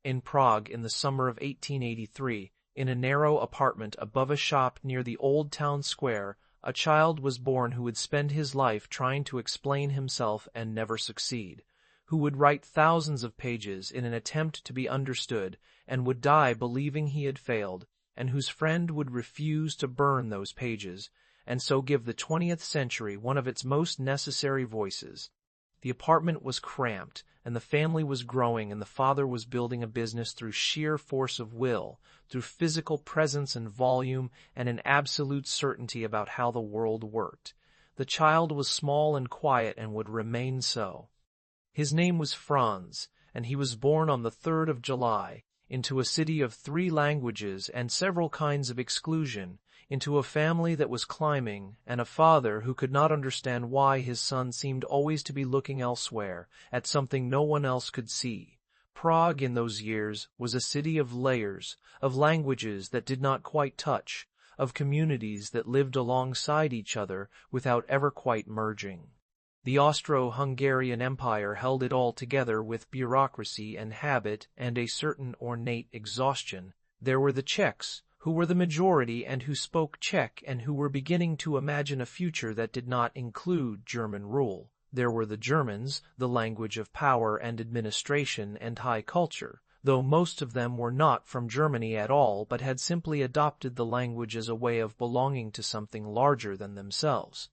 In Prague in the summer of 1883, in a narrow apartment above a shop near the Old Town Square, a child was born who would spend his life trying to explain himself and never succeed, who would write thousands of pages in an attempt to be understood and would die believing he had failed, and whose friend would refuse to burn those pages, and so give the 20th century one of its most necessary voices. The apartment was cramped, and the family was growing, and the father was building a business through sheer force of will, through physical presence and volume, and an absolute certainty about how the world worked. The child was small and quiet and would remain so. His name was Franz, and he was born on the 3rd of July, into a city of 3 languages and several kinds of exclusion, into a family that was climbing, and a father who could not understand why his son seemed always to be looking elsewhere, at something no one else could see. Prague in those years was a city of layers, of languages that did not quite touch, of communities that lived alongside each other without ever quite merging. The Austro-Hungarian Empire held it all together with bureaucracy and habit and a certain ornate exhaustion. There were the Czechs, who were the majority and who spoke Czech and who were beginning to imagine a future that did not include German rule. There were the Germans, the language of power and administration and high culture, though most of them were not from Germany at all but had simply adopted the language as a way of belonging to something larger than themselves.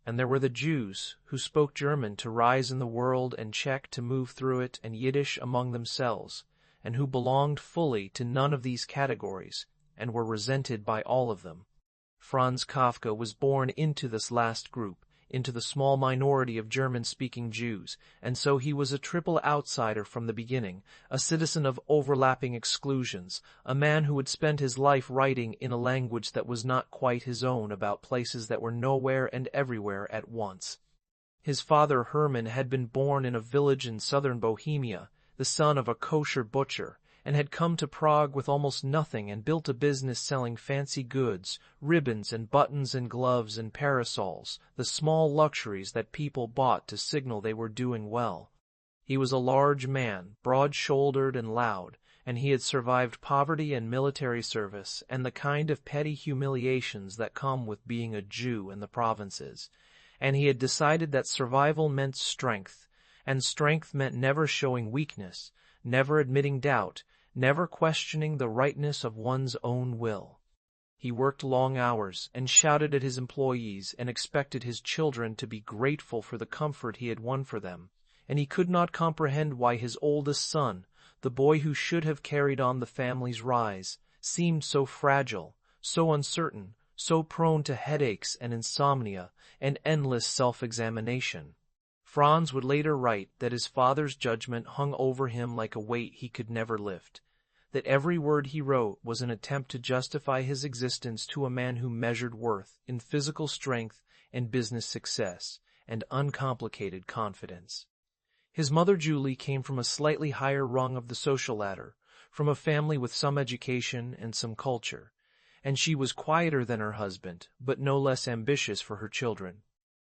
And there were the Jews, who spoke German to rise in the world and Czech to move through it and Yiddish among themselves, and who belonged fully to none of these categories, and were resented by all of them. Franz Kafka was born into this last group, into the small minority of German-speaking Jews, and so he was a triple outsider from the beginning, a citizen of overlapping exclusions, a man who would spend his life writing in a language that was not quite his own about places that were nowhere and everywhere at once. His father Hermann had been born in a village in southern Bohemia, the son of a kosher butcher, and had come to Prague with almost nothing and built a business selling fancy goods, ribbons and buttons and gloves and parasols, the small luxuries that people bought to signal they were doing well. He was a large man, broad-shouldered and loud, and he had survived poverty and military service and the kind of petty humiliations that come with being a Jew in the provinces, and he had decided that survival meant strength, and strength meant never showing weakness, never admitting doubt, never questioning the rightness of one's own will. He worked long hours and shouted at his employees and expected his children to be grateful for the comfort he had won for them, and he could not comprehend why his oldest son, the boy who should have carried on the family's rise, seemed so fragile, so uncertain, so prone to headaches and insomnia and endless self-examination. Franz would later write that his father's judgment hung over him like a weight he could never lift, that every word he wrote was an attempt to justify his existence to a man who measured worth in physical strength and business success and uncomplicated confidence. His mother Julie came from a slightly higher rung of the social ladder, from a family with some education and some culture, and she was quieter than her husband, but no less ambitious for her children.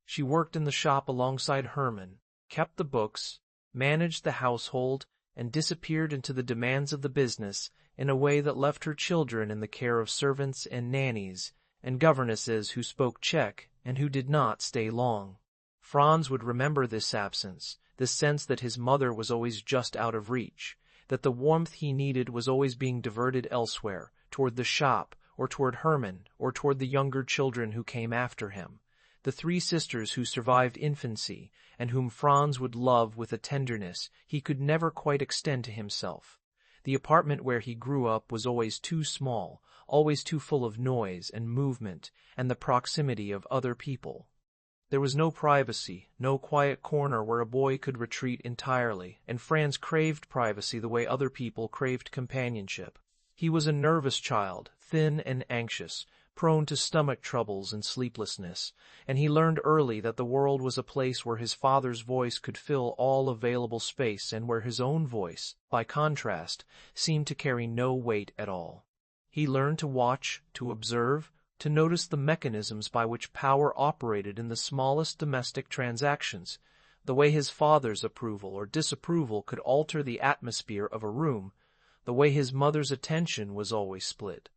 She worked in the shop alongside Hermann, kept the books, managed the household, and disappeared into the demands of the business in a way that left her children in the care of servants and nannies and governesses who spoke Czech and who did not stay long. Franz would remember this absence, this sense that his mother was always just out of reach, that the warmth he needed was always being diverted elsewhere, toward the shop, or toward Hermann, or toward the younger children who came after him. The 3 sisters who survived infancy, and whom Franz would love with a tenderness he could never quite extend to himself. The apartment where he grew up was always too small, always too full of noise and movement and the proximity of other people. There was no privacy, no quiet corner where a boy could retreat entirely, and Franz craved privacy the way other people craved companionship. He was a nervous child, thin and anxious, prone to stomach troubles and sleeplessness, and he learned early that the world was a place where his father's voice could fill all available space and where his own voice, by contrast, seemed to carry no weight at all. He learned to watch, to observe, to notice the mechanisms by which power operated in the smallest domestic transactions, the way his father's approval or disapproval could alter the atmosphere of a room, the way his mother's attention was always split,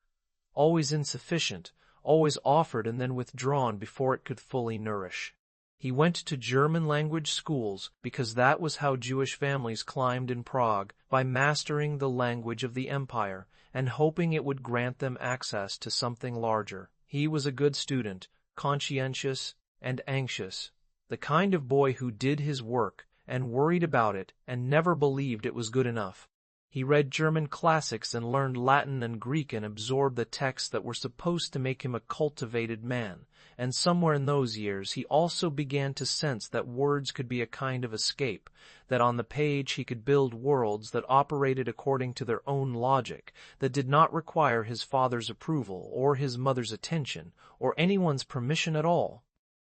always insufficient, always offered and then withdrawn before it could fully nourish. He went to German-language schools because that was how Jewish families climbed in Prague, by mastering the language of the empire and hoping it would grant them access to something larger. He was a good student, conscientious and anxious, the kind of boy who did his work and worried about it and never believed it was good enough. He read German classics and learned Latin and Greek and absorbed the texts that were supposed to make him a cultivated man, and somewhere in those years he also began to sense that words could be a kind of escape, that on the page he could build worlds that operated according to their own logic, that did not require his father's approval or his mother's attention or anyone's permission at all.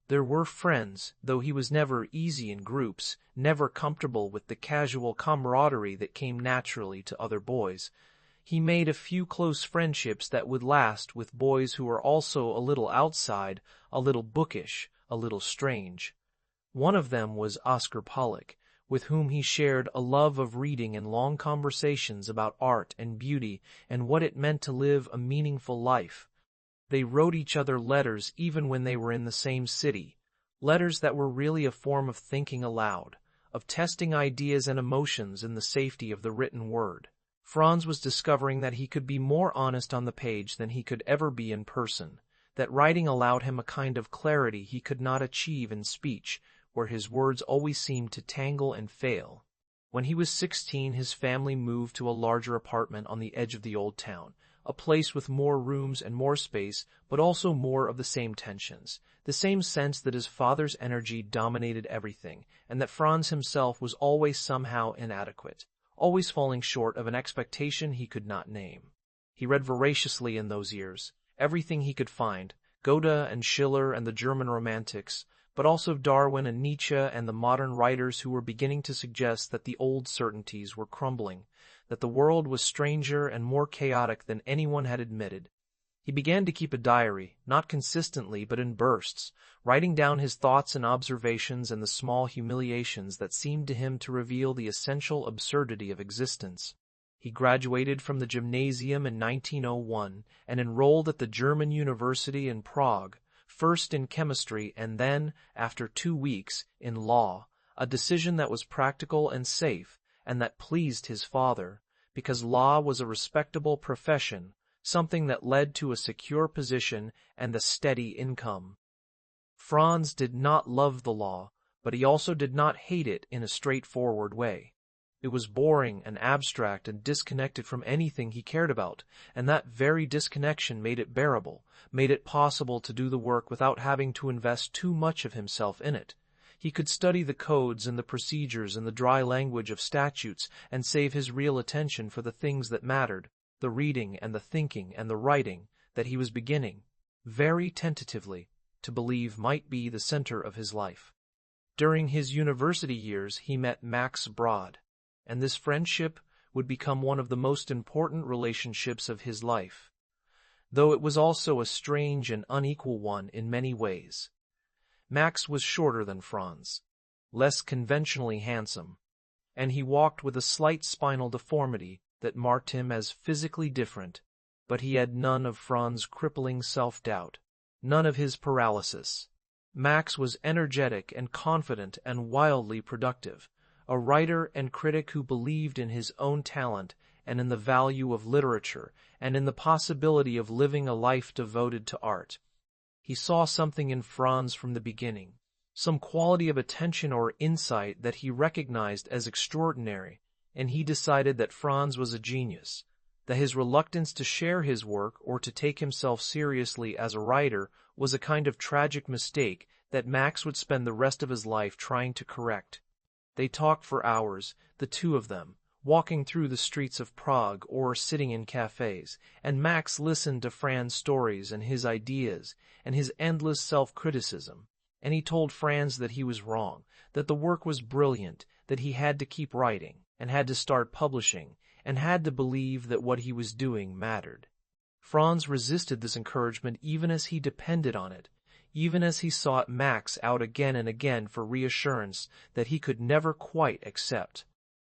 There were friends, though he was never easy in groups, never comfortable with the casual camaraderie that came naturally to other boys. He made a few close friendships that would last with boys who were also a little outside, a little bookish, a little strange. One of them was Oscar Pollock, with whom he shared a love of reading and long conversations about art and beauty and what it meant to live a meaningful life. They wrote each other letters even when they were in the same city, letters that were really a form of thinking aloud, of testing ideas and emotions in the safety of the written word. Franz was discovering that he could be more honest on the page than he could ever be in person, that writing allowed him a kind of clarity he could not achieve in speech, where his words always seemed to tangle and fail. When he was 16, his family moved to a larger apartment on the edge of the old town, a place with more rooms and more space, but also more of the same tensions, the same sense that his father's energy dominated everything, and that Franz himself was always somehow inadequate, always falling short of an expectation he could not name. He read voraciously in those years, everything he could find, Goethe and Schiller and the German romantics, but also Darwin and Nietzsche and the modern writers who were beginning to suggest that the old certainties were crumbling, that the world was stranger and more chaotic than anyone had admitted. He began to keep a diary, not consistently but in bursts, writing down his thoughts and observations and the small humiliations that seemed to him to reveal the essential absurdity of existence. He graduated from the gymnasium in 1901 and enrolled at the German University in Prague, first in chemistry and then, after 2 weeks, in law, a decision that was practical and safe, and that pleased his father, because law was a respectable profession, something that led to a secure position and a steady income. Franz did not love the law, but he also did not hate it in a straightforward way. It was boring and abstract and disconnected from anything he cared about, and that very disconnection made it bearable, made it possible to do the work without having to invest too much of himself in it. He could study the codes and the procedures and the dry language of statutes and save his real attention for the things that mattered, the reading and the thinking and the writing that he was beginning, very tentatively, to believe might be the center of his life. During his university years he met Max Brod, and this friendship would become one of the most important relationships of his life, though it was also a strange and unequal one in many ways. Max was shorter than Franz, less conventionally handsome, and he walked with a slight spinal deformity that marked him as physically different, but he had none of Franz's crippling self-doubt, none of his paralysis. Max was energetic and confident and wildly productive, a writer and critic who believed in his own talent and in the value of literature and in the possibility of living a life devoted to art. He saw something in Franz from the beginning, some quality of attention or insight that he recognized as extraordinary, and he decided that Franz was a genius, that his reluctance to share his work or to take himself seriously as a writer was a kind of tragic mistake that Max would spend the rest of his life trying to correct. They talked for hours, the two of them, walking through the streets of Prague or sitting in cafes, and Max listened to Franz's stories and his ideas and his endless self-criticism, and he told Franz that he was wrong, that the work was brilliant, that he had to keep writing, and had to start publishing, and had to believe that what he was doing mattered. Franz resisted this encouragement even as he depended on it, even as he sought Max out again and again for reassurance that he could never quite accept.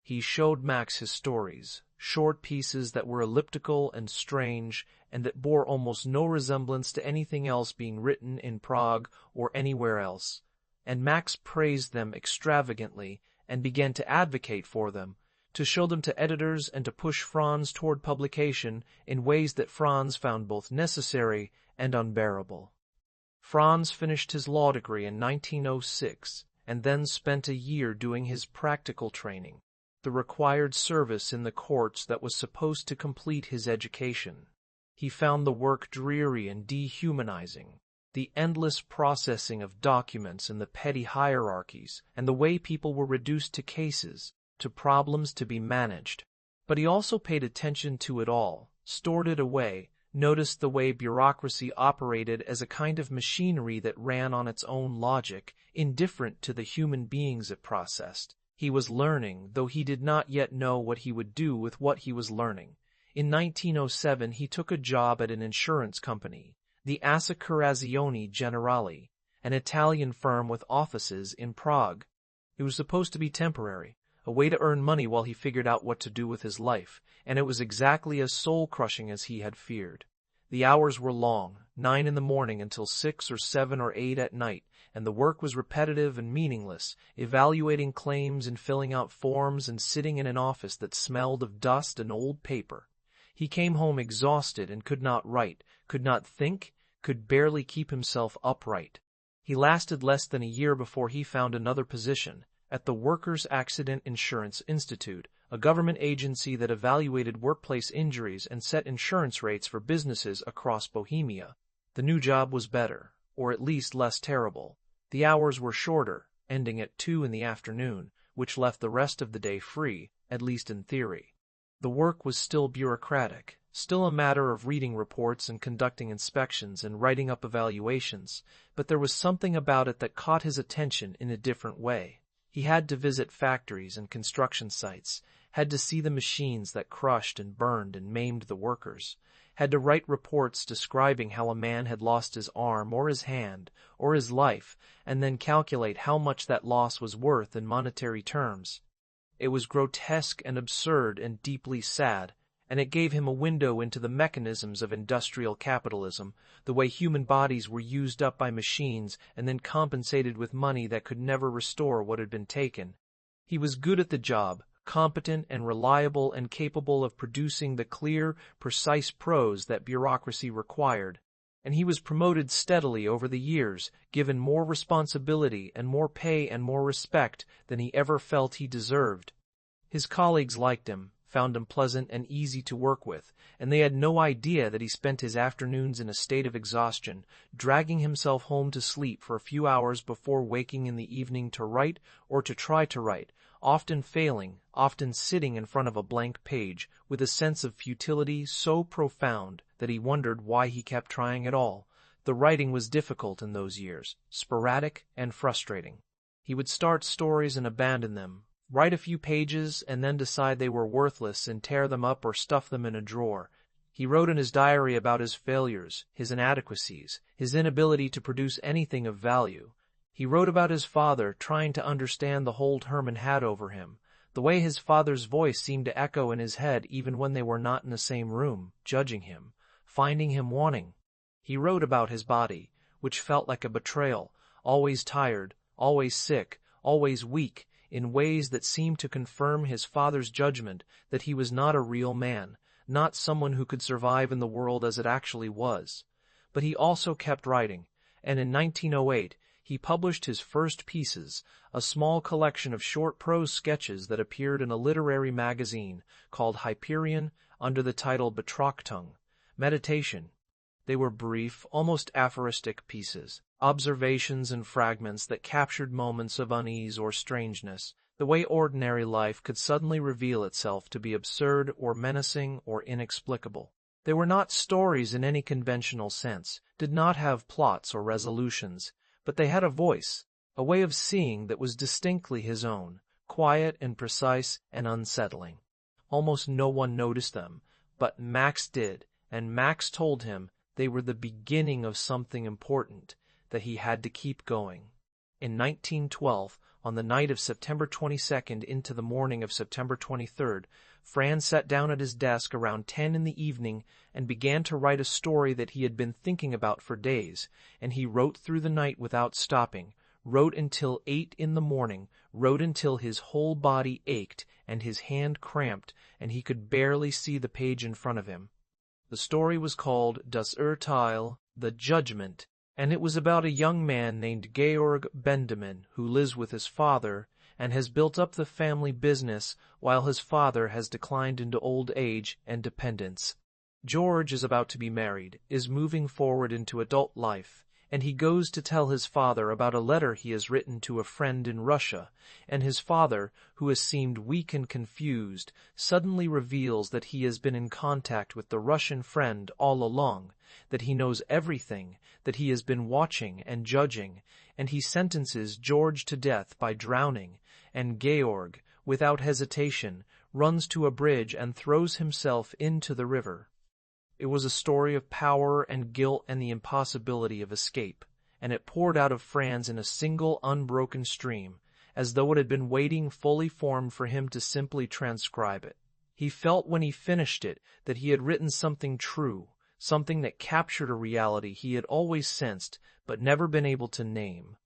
He showed Max his stories, short pieces that were elliptical and strange, and that bore almost no resemblance to anything else being written in Prague or anywhere else. And Max praised them extravagantly and began to advocate for them, to show them to editors and to push Franz toward publication in ways that Franz found both necessary and unbearable. Franz finished his law degree in 1906 and then spent a year doing his practical training, the required service in the courts that was supposed to complete his education. He found the work dreary and dehumanizing, the endless processing of documents and the petty hierarchies, and the way people were reduced to cases, to problems to be managed. But he also paid attention to it all, stored it away, noticed the way bureaucracy operated as a kind of machinery that ran on its own logic, indifferent to the human beings it processed. He was learning, though he did not yet know what he would do with what he was learning. In 1907 he took a job at an insurance company, the Assicurazioni Generali, an Italian firm with offices in Prague. It was supposed to be temporary, a way to earn money while he figured out what to do with his life, and it was exactly as soul-crushing as he had feared. The hours were long, 9 in the morning until 6 or 7 or 8 at night, and the work was repetitive and meaningless, evaluating claims and filling out forms and sitting in an office that smelled of dust and old paper. He came home exhausted and could not write, could not think, could barely keep himself upright. He lasted less than a year before he found another position at the Workers' Accident Insurance Institute, a government agency that evaluated workplace injuries and set insurance rates for businesses across Bohemia. The new job was better, or at least less terrible. The hours were shorter, ending at 2 in the afternoon, which left the rest of the day free, at least in theory. The work was still bureaucratic, still a matter of reading reports and conducting inspections and writing up evaluations, but there was something about it that caught his attention in a different way. He had to visit factories and construction sites, had to see the machines that crushed and burned and maimed the workers, had to write reports describing how a man had lost his arm or his hand or his life, and then calculate how much that loss was worth in monetary terms. It was grotesque and absurd and deeply sad, and it gave him a window into the mechanisms of industrial capitalism, the way human bodies were used up by machines and then compensated with money that could never restore what had been taken. He was good at the job, competent and reliable and capable of producing the clear, precise prose that bureaucracy required, and he was promoted steadily over the years, given more responsibility and more pay and more respect than he ever felt he deserved. His colleagues liked him, found him pleasant and easy to work with, and they had no idea that he spent his afternoons in a state of exhaustion, dragging himself home to sleep for a few hours before waking in the evening to write or to try to write, often failing, often sitting in front of a blank page, with a sense of futility so profound that he wondered why he kept trying at all. The writing was difficult in those years, sporadic and frustrating. He would start stories and abandon them, write a few pages and then decide they were worthless and tear them up or stuff them in a drawer. He wrote in his diary about his failures, his inadequacies, his inability to produce anything of value. He wrote about his father trying to understand the hold Herman had over him, the way his father's voice seemed to echo in his head even when they were not in the same room, judging him, finding him wanting. He wrote about his body, which felt like a betrayal, always tired, always sick, always weak, in ways that seemed to confirm his father's judgment that he was not a real man, not someone who could survive in the world as it actually was. But he also kept writing, and in 1908 he published his first pieces, a small collection of short prose sketches that appeared in a literary magazine called Hyperion under the title Betrachtung, Meditation. They were brief, almost aphoristic pieces, observations and fragments that captured moments of unease or strangeness, the way ordinary life could suddenly reveal itself to be absurd or menacing or inexplicable. They were not stories in any conventional sense, did not have plots or resolutions, but they had a voice, a way of seeing that was distinctly his own, quiet and precise and unsettling. Almost no one noticed them, but Max did, and Max told him they were the beginning of something important, that he had to keep going. In 1912, On the night of September 22nd into the morning of September 23rd, Franz sat down at his desk around 10 in the evening and began to write a story that he had been thinking about for days, and he wrote through the night without stopping, wrote until 8 in the morning, wrote until his whole body ached and his hand cramped and he could barely see the page in front of him. The story was called Das Urteil, The Judgment, and it was about a young man named Georg Bendemann who lives with his father and has built up the family business while his father has declined into old age and dependence. George is about to be married, is moving forward into adult life, and he goes to tell his father about a letter he has written to a friend in Russia, and his father, who has seemed weak and confused, suddenly reveals that he has been in contact with the Russian friend all along, that he knows everything, that he has been watching and judging, and he sentences George to death by drowning, and Georg, without hesitation, runs to a bridge and throws himself into the river. It was a story of power and guilt and the impossibility of escape, and it poured out of Franz in a single unbroken stream, as though it had been waiting fully formed for him to simply transcribe it. He felt when he finished it that he had written something true, something that captured a reality he had always sensed but never been able to name.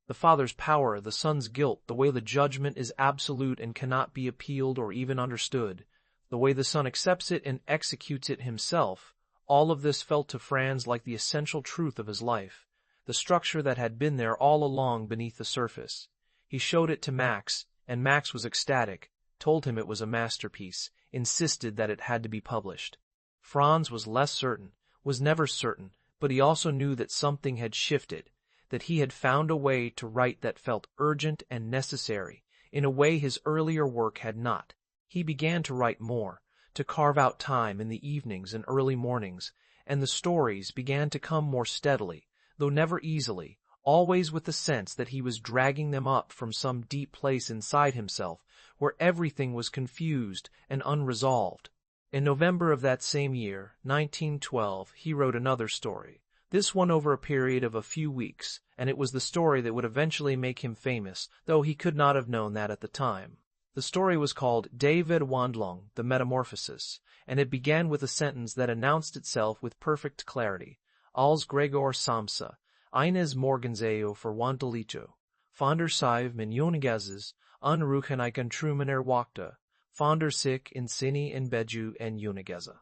The father's power, the son's guilt, the way the judgment is absolute and cannot be appealed or even understood, the way the son accepts it and executes it himself, all of this felt to Franz like the essential truth of his life, the structure that had been there all along beneath the surface. He showed it to Max, and Max was ecstatic, told him it was a masterpiece, insisted that it had to be published. Franz was less certain, was never certain, but he also knew that something had shifted, that he had found a way to write that felt urgent and necessary, in a way his earlier work had not. He began to write more, to carve out time in the evenings and early mornings, and the stories began to come more steadily, though never easily, always with the sense that he was dragging them up from some deep place inside himself, where everything was confused and unresolved. In November of that same year, 1912, he wrote another story, this one over a period of a few weeks, and it was the story that would eventually make him famous, though he could not have known that at the time. The story was called Die Verwandlung, The Metamorphosis, and it began with a sentence that announced itself with perfect clarity. Als Gregor Samsa, eines Morgenseo verwandelicho, von der Sive Millionengazes, unruchen eiken Truman erwachte, von der sich in Sini in Beju en Unigeza.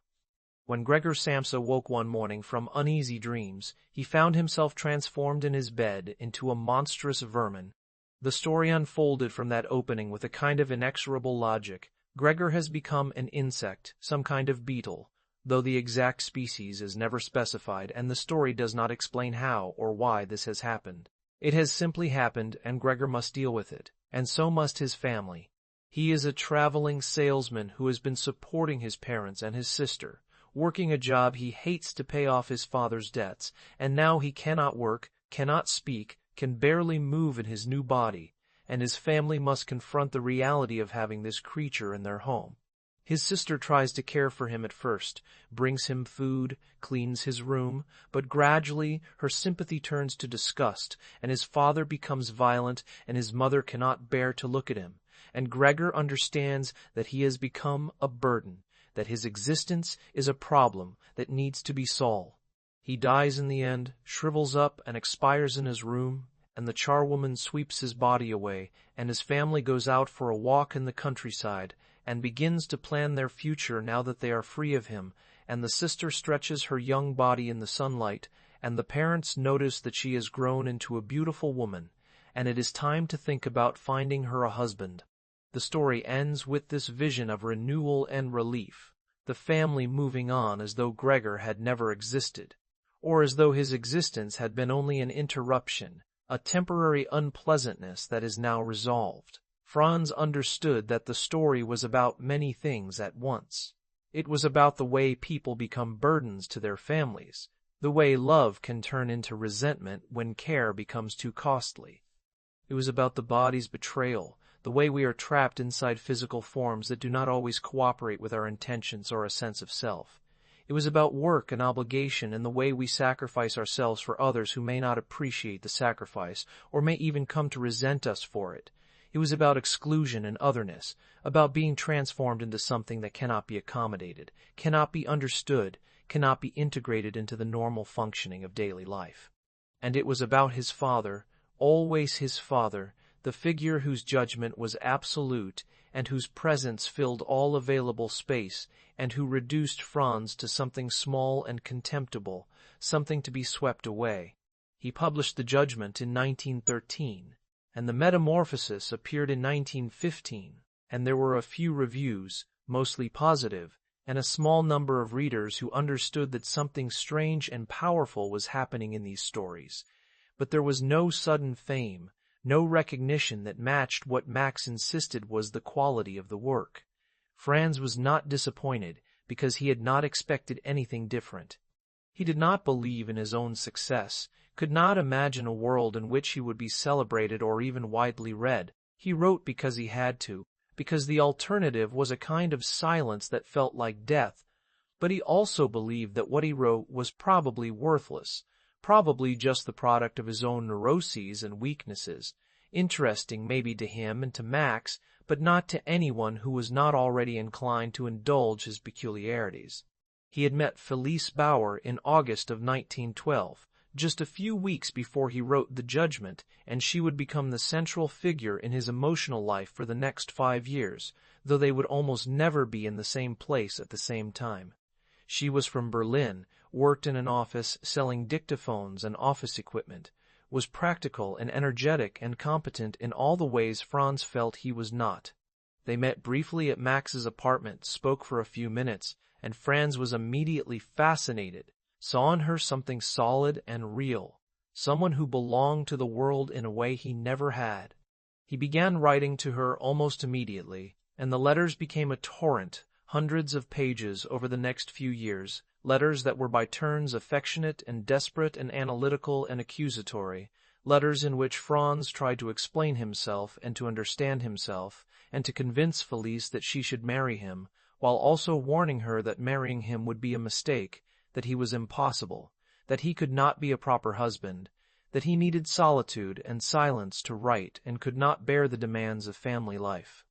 When Gregor Samsa woke one morning from uneasy dreams, he found himself transformed in his bed into a monstrous vermin. The story unfolded from that opening with a kind of inexorable logic. Gregor has become an insect, some kind of beetle, though the exact species is never specified, and the story does not explain how or why this has happened. It has simply happened, and Gregor must deal with it, and so must his family. He is a traveling salesman who has been supporting his parents and his sister, working a job he hates to pay off his father's debts, and now he cannot work, cannot speak, can barely move in his new body, and his family must confront the reality of having this creature in their home. His sister tries to care for him at first, brings him food, cleans his room, but gradually her sympathy turns to disgust, and his father becomes violent, and his mother cannot bear to look at him, and Gregor understands that he has become a burden, that his existence is a problem that needs to be solved. He dies in the end, shrivels up, and expires in his room, and the charwoman sweeps his body away, and his family goes out for a walk in the countryside, and begins to plan their future now that they are free of him, and the sister stretches her young body in the sunlight, and the parents notice that she has grown into a beautiful woman, and it is time to think about finding her a husband. The story ends with this vision of renewal and relief, the family moving on as though Gregor had never existed, or as though his existence had been only an interruption, a temporary unpleasantness that is now resolved. Franz understood that the story was about many things at once. It was about the way people become burdens to their families, the way love can turn into resentment when care becomes too costly. It was about the body's betrayal, the way we are trapped inside physical forms that do not always cooperate with our intentions or a sense of self. It was about work and obligation and the way we sacrifice ourselves for others who may not appreciate the sacrifice or may even come to resent us for it. It was about exclusion and otherness, about being transformed into something that cannot be accommodated, cannot be understood, cannot be integrated into the normal functioning of daily life. And it was about his father, always his father, the figure whose judgment was absolute and whose presence filled all available space, and who reduced Franz to something small and contemptible, something to be swept away. He published the Judgment in 1913, and the Metamorphosis appeared in 1915, and there were a few reviews, mostly positive, and a small number of readers who understood that something strange and powerful was happening in these stories. But there was no sudden fame, no recognition that matched what Max insisted was the quality of the work. Franz was not disappointed because he had not expected anything different. He did not believe in his own success, could not imagine a world in which he would be celebrated or even widely read. He wrote because he had to, because the alternative was a kind of silence that felt like death, but he also believed that what he wrote was probably worthless, probably just the product of his own neuroses and weaknesses, interesting maybe to him and to Max, but not to anyone who was not already inclined to indulge his peculiarities. He had met Felice Bauer in August of 1912, just a few weeks before he wrote The Judgment, and she would become the central figure in his emotional life for the next 5 years, though they would almost never be in the same place at the same time. She was from Berlin, worked in an office selling dictaphones and office equipment, was practical and energetic and competent in all the ways Franz felt he was not. They met briefly at Max's apartment, spoke for a few minutes, and Franz was immediately fascinated, saw in her something solid and real, someone who belonged to the world in a way he never had. He began writing to her almost immediately, and the letters became a torrent, hundreds of pages over the next few years, letters that were by turns affectionate and desperate and analytical and accusatory, letters in which Franz tried to explain himself and to understand himself, and to convince Felice that she should marry him, while also warning her that marrying him would be a mistake, that he was impossible, that he could not be a proper husband, that he needed solitude and silence to write and could not bear the demands of family life.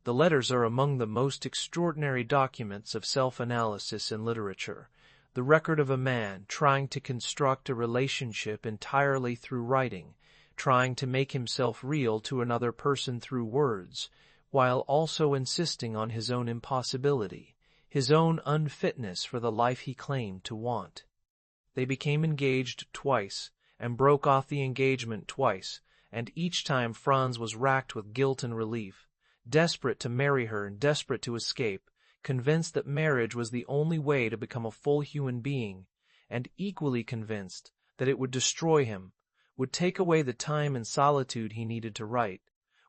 The letters are among the most extraordinary documents of self-analysis in literature, the record of a man trying to construct a relationship entirely through writing, trying to make himself real to another person through words, while also insisting on his own impossibility, his own unfitness for the life he claimed to want. They became engaged twice, and broke off the engagement twice, and each time Franz was racked with guilt and relief, desperate to marry her and desperate to escape, convinced that marriage was the only way to become a full human being, and equally convinced that it would destroy him, would take away the time and solitude he needed to write,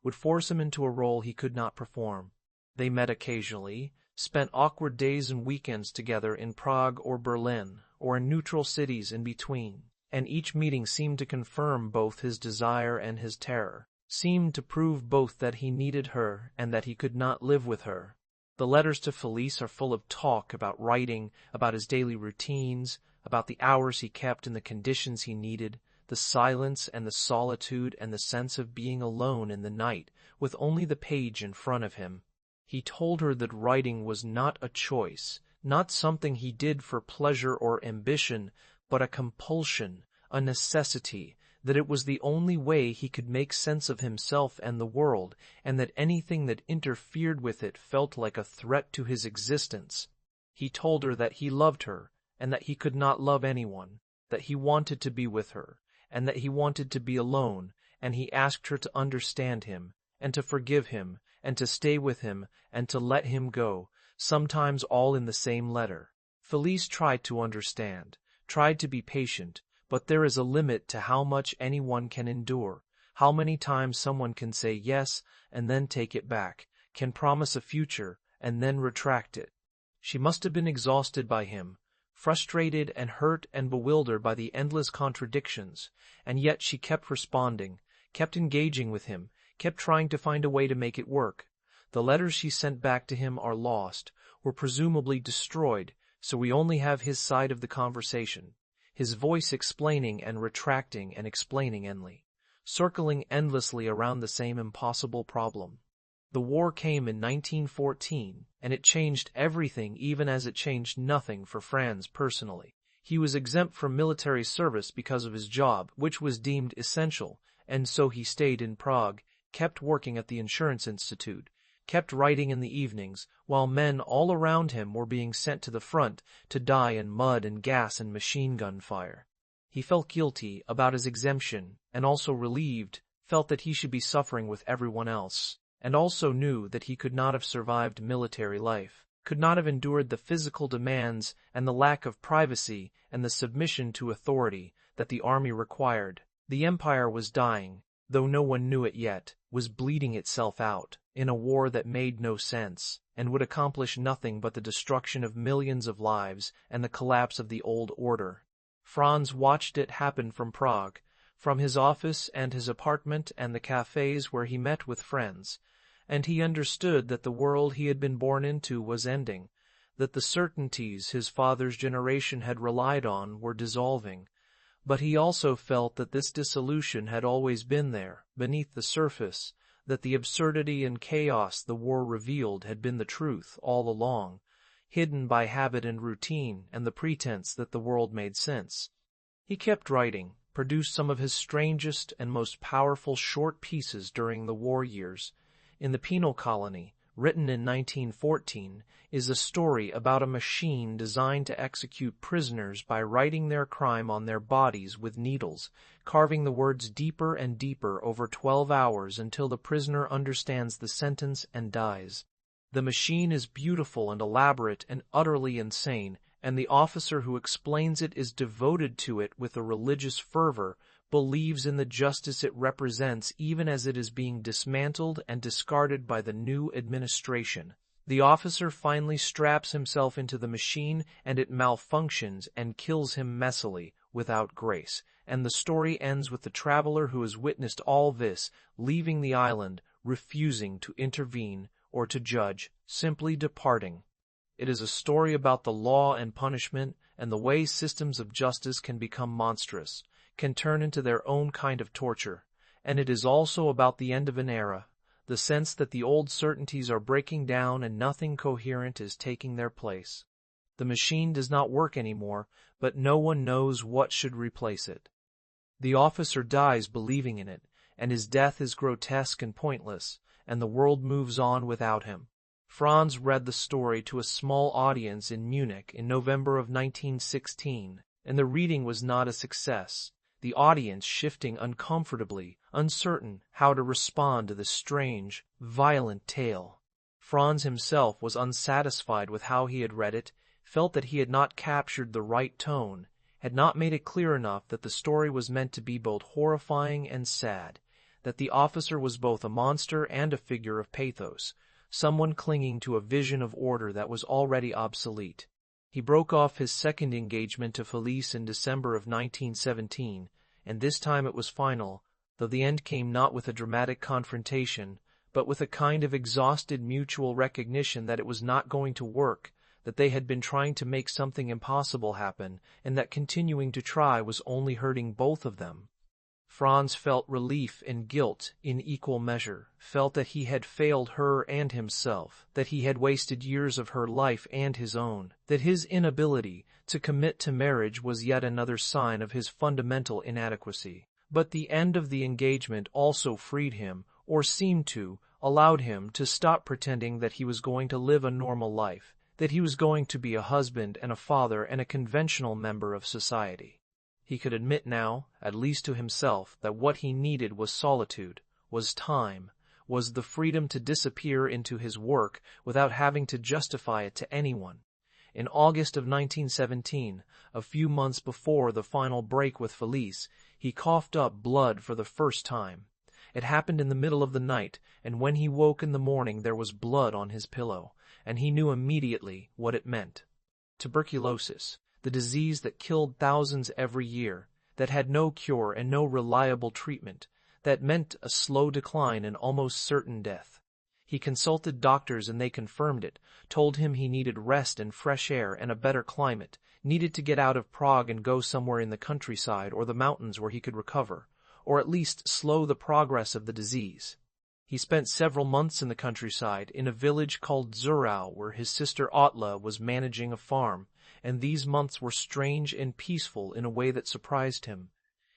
would force him into a role he could not perform. They met occasionally, spent awkward days and weekends together in Prague or Berlin, or in neutral cities in between, and each meeting seemed to confirm both his desire and his terror, seemed to prove both that he needed her and that he could not live with her. The letters to Felice are full of talk about writing, about his daily routines, about the hours he kept and the conditions he needed, the silence and the solitude and the sense of being alone in the night with only the page in front of him. He told her that writing was not a choice, not something he did for pleasure or ambition, but a compulsion, a necessity, that it was the only way he could make sense of himself and the world, and that anything that interfered with it felt like a threat to his existence. He told her that he loved her, and that he could not love anyone, that he wanted to be with her, and that he wanted to be alone, and he asked her to understand him, and to forgive him, and to stay with him, and to let him go, sometimes all in the same letter. Felice tried to understand, tried to be patient, but there is a limit to how much anyone can endure, how many times someone can say yes and then take it back, can promise a future and then retract it. She must have been exhausted by him, frustrated and hurt and bewildered by the endless contradictions, and yet she kept responding, kept engaging with him, kept trying to find a way to make it work. The letters she sent back to him are lost, were presumably destroyed, so we only have his side of the conversation, his voice explaining and retracting and explaining endlessly. circling endlessly around the same impossible problem. The war came in 1914, and it changed everything, even as it changed nothing for Franz personally. He was exempt from military service because of his job, which was deemed essential, and so he stayed in Prague, kept working at the Insurance Institute, kept writing in the evenings, while men all around him were being sent to the front to die in mud and gas and machine gun fire. He felt guilty about his exemption, and also relieved, felt that he should be suffering with everyone else, and also knew that he could not have survived military life, could not have endured the physical demands and the lack of privacy and the submission to authority that the army required. The empire was dying, though no one knew it yet, was bleeding itself out, in a war that made no sense, and would accomplish nothing but the destruction of millions of lives and the collapse of the old order. Franz watched it happen from Prague, from his office and his apartment and the cafes where he met with friends, and he understood that the world he had been born into was ending, that the certainties his father's generation had relied on were dissolving. But he also felt that this dissolution had always been there, beneath the surface, that the absurdity and chaos the war revealed had been the truth all along, hidden by habit and routine and the pretense that the world made sense. He kept writing, produced some of his strangest and most powerful short pieces during the war years. In the Penal Colony, written in 1914, is a story about a machine designed to execute prisoners by writing their crime on their bodies with needles, carving the words deeper and deeper over 12 hours until the prisoner understands the sentence and dies. The machine is beautiful and elaborate and utterly insane, and the officer who explains it is devoted to it with a religious fervor, believes in the justice it represents even as it is being dismantled and discarded by the new administration. The officer finally straps himself into the machine and it malfunctions and kills him messily, without grace, and the story ends with the traveler who has witnessed all this, leaving the island, refusing to intervene or to judge, simply departing. It is a story about the law and punishment and the way systems of justice can become monstrous, can turn into their own kind of torture, and it is also about the end of an era, the sense that the old certainties are breaking down and nothing coherent is taking their place. The machine does not work anymore, but no one knows what should replace it. The officer dies believing in it, and his death is grotesque and pointless, and the world moves on without him. Franz read the story to a small audience in Munich in November of 1916, and the reading was not a success, the audience shifting uncomfortably, uncertain how to respond to this strange, violent tale. Franz himself was unsatisfied with how he had read it, felt that he had not captured the right tone, had not made it clear enough that the story was meant to be both horrifying and sad, that the officer was both a monster and a figure of pathos, someone clinging to a vision of order that was already obsolete. He broke off his second engagement to Felice in December of 1917, and this time it was final, though the end came not with a dramatic confrontation, but with a kind of exhausted mutual recognition that it was not going to work, that they had been trying to make something impossible happen, and that continuing to try was only hurting both of them. Franz felt relief and guilt in equal measure, felt that he had failed her and himself, that he had wasted years of her life and his own, that his inability to commit to marriage was yet another sign of his fundamental inadequacy. But the end of the engagement also freed him, or seemed to, allowed him to stop pretending that he was going to live a normal life, that he was going to be a husband and a father and a conventional member of society. He could admit now, at least to himself, that what he needed was solitude, was time, was the freedom to disappear into his work without having to justify it to anyone. In August of 1917, a few months before the final break with Felice, he coughed up blood for the first time. It happened in the middle of the night, and when he woke in the morning there was blood on his pillow, and he knew immediately what it meant. Tuberculosis. The disease that killed thousands every year, that had no cure and no reliable treatment, that meant a slow decline and almost certain death. He consulted doctors and they confirmed it, told him he needed rest and fresh air and a better climate, needed to get out of Prague and go somewhere in the countryside or the mountains where he could recover, or at least slow the progress of the disease. He spent several months in the countryside, in a village called Zurau, where his sister Otla was managing a farm, and these months were strange and peaceful in a way that surprised him.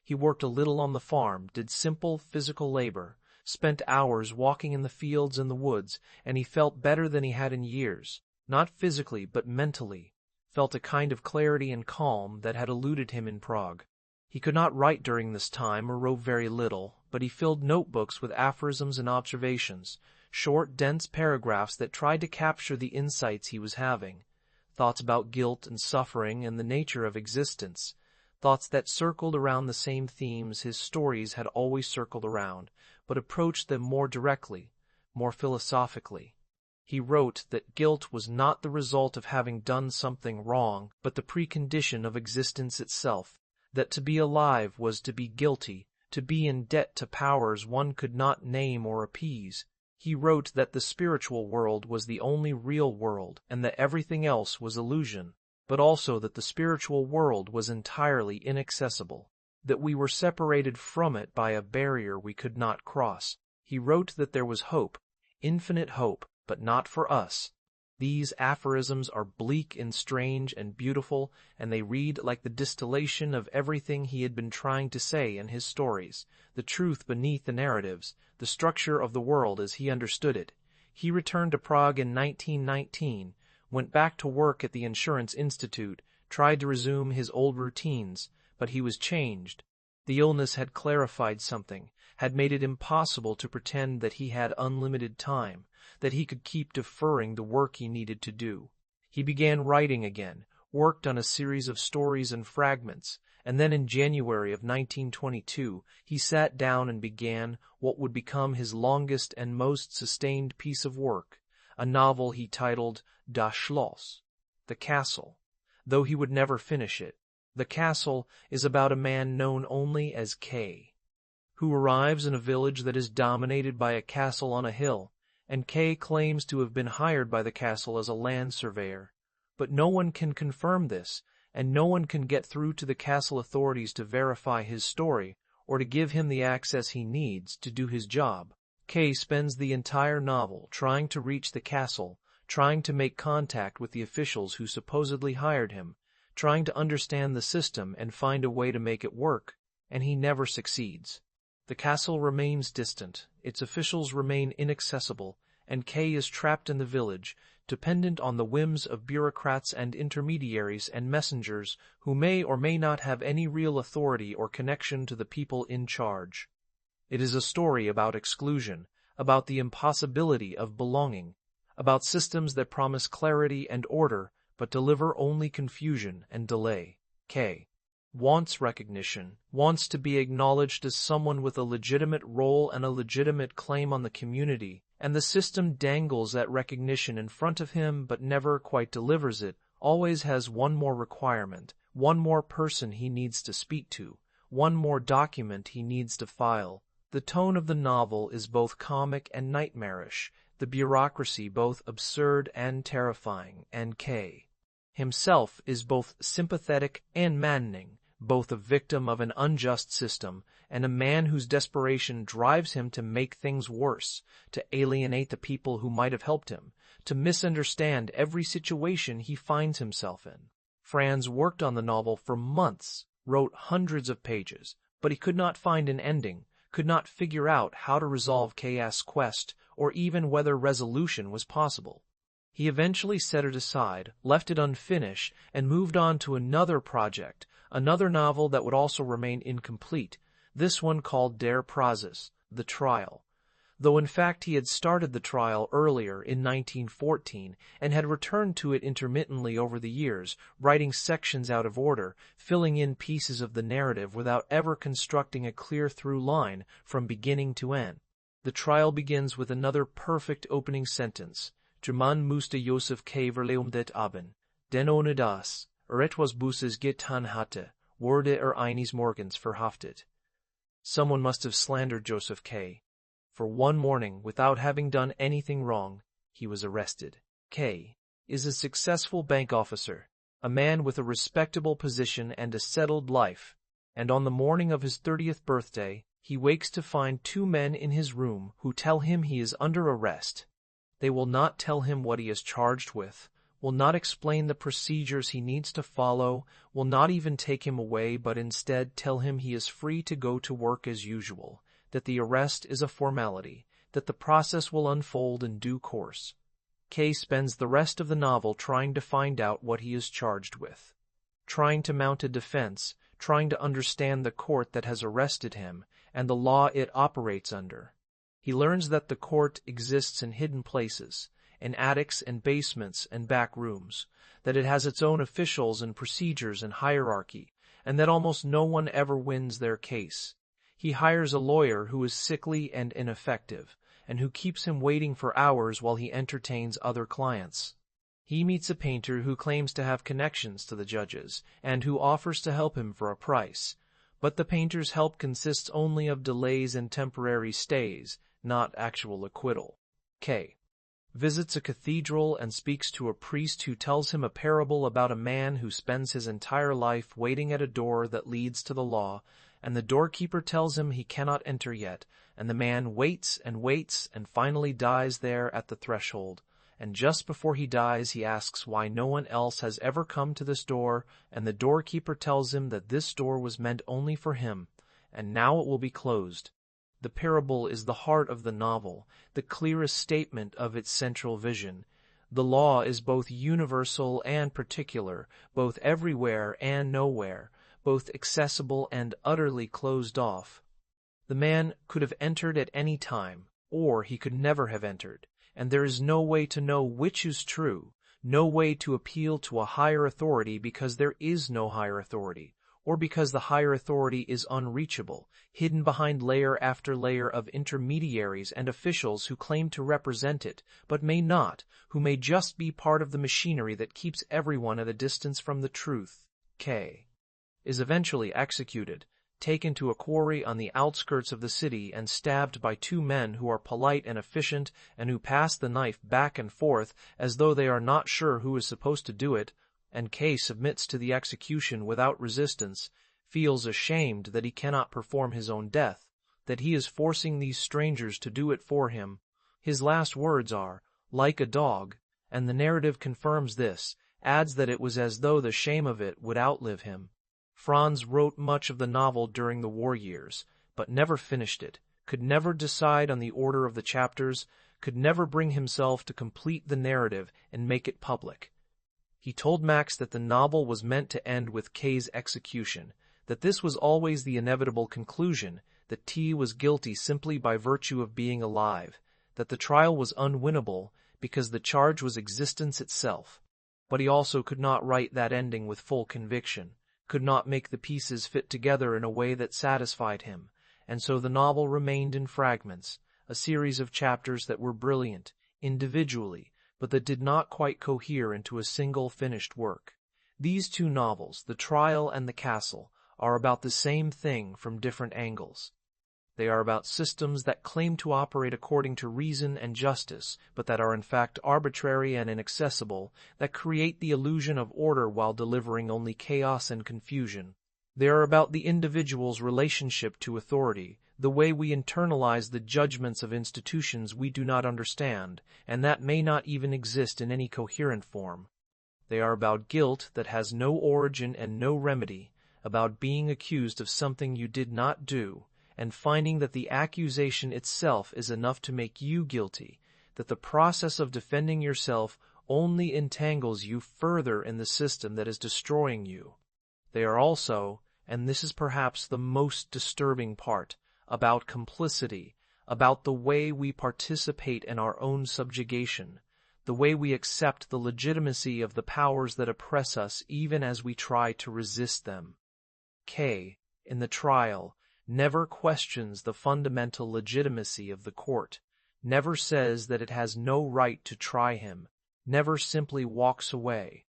He worked a little on the farm, did simple physical labor, spent hours walking in the fields and the woods, and he felt better than he had in years, not physically but mentally, felt a kind of clarity and calm that had eluded him in Prague. He could not write during this time, or wrote very little, but he filled notebooks with aphorisms and observations, short, dense paragraphs that tried to capture the insights he was having, thoughts about guilt and suffering and the nature of existence, thoughts that circled around the same themes his stories had always circled around, but approached them more directly, more philosophically. He wrote that guilt was not the result of having done something wrong, but the precondition of existence itself, that to be alive was to be guilty, to be in debt to powers one could not name or appease. He wrote that the spiritual world was the only real world, and that everything else was illusion, but also that the spiritual world was entirely inaccessible, that we were separated from it by a barrier we could not cross. He wrote that there was hope, infinite hope, but not for us. These aphorisms are bleak and strange and beautiful, and they read like the distillation of everything he had been trying to say in his stories, the truth beneath the narratives, the structure of the world as he understood it. He returned to Prague in 1919, went back to work at the Insurance Institute, tried to resume his old routines, but he was changed. The illness had clarified something, had made it impossible to pretend that he had unlimited time, that he could keep deferring the work he needed to do. He began writing again, worked on a series of stories and fragments, and then in January of 1922 he sat down and began what would become his longest and most sustained piece of work, a novel he titled Das Schloss, The Castle, though he would never finish it. The Castle is about a man known only as K, who arrives in a village that is dominated by a castle on a hill, and K claims to have been hired by the castle as a land surveyor. But no one can confirm this, and no one can get through to the castle authorities to verify his story, or to give him the access he needs to do his job. K spends the entire novel trying to reach the castle, trying to make contact with the officials who supposedly hired him, trying to understand the system and find a way to make it work, and he never succeeds. The castle remains distant, its officials remain inaccessible, and K is trapped in the village, dependent on the whims of bureaucrats and intermediaries and messengers who may or may not have any real authority or connection to the people in charge. It is a story about exclusion, about the impossibility of belonging, about systems that promise clarity and order but deliver only confusion and delay. K wants recognition, wants to be acknowledged as someone with a legitimate role and a legitimate claim on the community, and the system dangles that recognition in front of him but never quite delivers it, always has one more requirement, one more person he needs to speak to, one more document he needs to file. The tone of the novel is both comic and nightmarish, the bureaucracy both absurd and terrifying, and K himself is both sympathetic and maddening, both a victim of an unjust system and a man whose desperation drives him to make things worse, to alienate the people who might have helped him, to misunderstand every situation he finds himself in. Franz worked on the novel for months, wrote hundreds of pages, but he could not find an ending, could not figure out how to resolve Kafka's quest, or even whether resolution was possible. He eventually set it aside, left it unfinished, and moved on to another project, another novel that would also remain incomplete, this one called Der Prozess, The Trial, though in fact he had started the trial earlier in 1914 and had returned to it intermittently over the years, writing sections out of order, filling in pieces of the narrative without ever constructing a clear through line from beginning to end. The trial begins with another perfect opening sentence. Der Mann musste Joseph K. verleumdet haben, denn ohne das, etwas Böses getan hatte, wurde eines Morgens verhaftet. Someone must have slandered Joseph K. For one morning, without having done anything wrong, he was arrested. K. is a successful bank officer, a man with a respectable position and a settled life, and on the morning of his 30th birthday, He wakes to find two men in his room who tell him he is under arrest. They will not tell him what he is charged with, will not explain the procedures he needs to follow, will not even take him away, but instead tell him he is free to go to work as usual, that the arrest is a formality, that the process will unfold in due course. K spends the rest of the novel trying to find out what he is charged with, trying to mount a defense, trying to understand the court that has arrested him and the law it operates under. He learns that the court exists in hidden places, in attics and basements and back rooms, that it has its own officials and procedures and hierarchy, and that almost no one ever wins their case. He hires a lawyer who is sickly and ineffective, and who keeps him waiting for hours while he entertains other clients. He meets a painter who claims to have connections to the judges, and who offers to help him for a price. But the painter's help consists only of delays and temporary stays, not actual acquittal. K visits a cathedral and speaks to a priest who tells him a parable about a man who spends his entire life waiting at a door that leads to the law, and the doorkeeper tells him he cannot enter yet, and the man waits and finally dies there at the threshold. And just before he dies, he asks why no one else has ever come to this door, and the doorkeeper tells him that this door was meant only for him, and now it will be closed. The parable is the heart of the novel, the clearest statement of its central vision. The law is both universal and particular, both everywhere and nowhere, both accessible and utterly closed off. The man could have entered at any time, or he could never have entered, and there is no way to know which is true, no way to appeal to a higher authority because there is no higher authority, or because the higher authority is unreachable, hidden behind layer after layer of intermediaries and officials who claim to represent it, but may not, who may just be part of the machinery that keeps everyone at a distance from the truth. K is eventually executed, taken to a quarry on the outskirts of the city and stabbed by two men who are polite and efficient and who pass the knife back and forth as though they are not sure who is supposed to do it, and K submits to the execution without resistance, feels ashamed that he cannot perform his own death, that he is forcing these strangers to do it for him. His last words are, "like a dog," and the narrative confirms this, adds that it was as though the shame of it would outlive him. Franz wrote much of the novel during the war years, but never finished it, could never decide on the order of the chapters, could never bring himself to complete the narrative and make it public. He told Max that the novel was meant to end with K's execution, that this was always the inevitable conclusion, that T was guilty simply by virtue of being alive, that the trial was unwinnable because the charge was existence itself. But he also could not write that ending with full conviction, could not make the pieces fit together in a way that satisfied him, and so the novel remained in fragments, a series of chapters that were brilliant, individually, but that did not quite cohere into a single finished work. These two novels, The Trial and The Castle, are about the same thing from different angles. They are about systems that claim to operate according to reason and justice, but that are in fact arbitrary and inaccessible, that create the illusion of order while delivering only chaos and confusion. They are about the individual's relationship to authority, the way we internalize the judgments of institutions we do not understand, and that may not even exist in any coherent form. They are about guilt that has no origin and no remedy, about being accused of something you did not do, and finding that the accusation itself is enough to make you guilty, that the process of defending yourself only entangles you further in the system that is destroying you. They are also, and this is perhaps the most disturbing part, about complicity, about the way we participate in our own subjugation, the way we accept the legitimacy of the powers that oppress us even as we try to resist them. K, in The Trial, never questions the fundamental legitimacy of the court, never says that it has no right to try him, never simply walks away.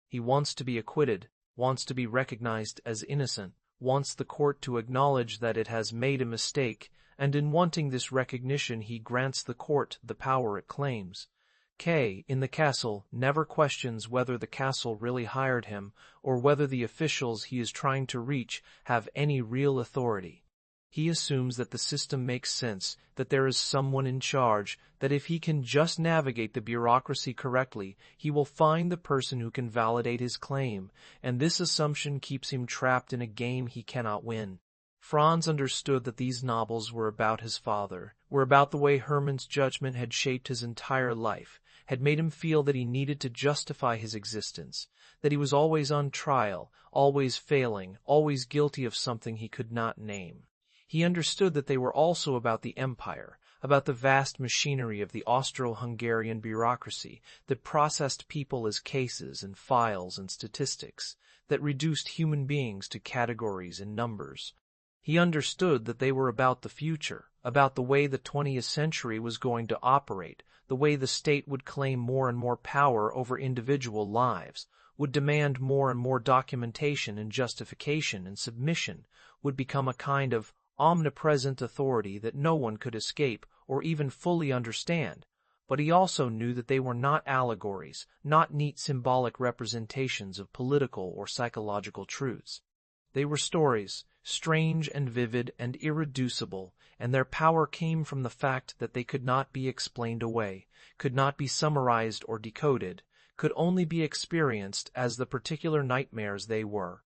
He wants to be acquitted, wants to be recognized as innocent, wants the court to acknowledge that it has made a mistake, and in wanting this recognition he grants the court the power it claims. K, in The Castle, never questions whether the castle really hired him, or whether the officials he is trying to reach have any real authority. He assumes that the system makes sense, that there is someone in charge, that if he can just navigate the bureaucracy correctly, he will find the person who can validate his claim, and this assumption keeps him trapped in a game he cannot win. Franz understood that these novels were about his father, were about the way Hermann's judgment had shaped his entire life, had made him feel that he needed to justify his existence, that he was always on trial, always failing, always guilty of something he could not name. He understood that they were also about the empire, about the vast machinery of the Austro-Hungarian bureaucracy that processed people as cases and files and statistics, that reduced human beings to categories and numbers. He understood that they were about the future, about the way the 20th century was going to operate, the way the state would claim more and more power over individual lives, would demand more and more documentation and justification and submission, would become a kind of omnipresent authority that no one could escape or even fully understand. But he also knew that they were not allegories, not neat symbolic representations of political or psychological truths. They were stories, strange and vivid and irreducible, and their power came from the fact that they could not be explained away, could not be summarized or decoded, could only be experienced as the particular nightmares they were.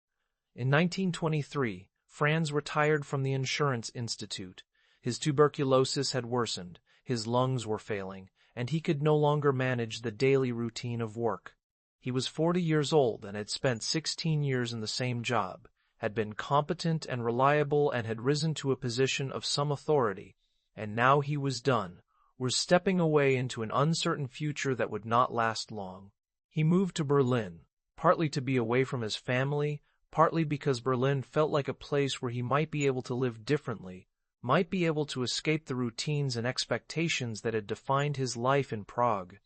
In 1923, Franz retired from the Insurance Institute. His tuberculosis had worsened, his lungs were failing, and he could no longer manage the daily routine of work. He was 40 years old and had spent 16 years in the same job, had been competent and reliable and had risen to a position of some authority, and now he was done, was stepping away into an uncertain future that would not last long. He moved to Berlin, partly to be away from his family, partly because Berlin felt like a place where he might be able to live differently, might be able to escape the routines and expectations that had defined his life in Prague.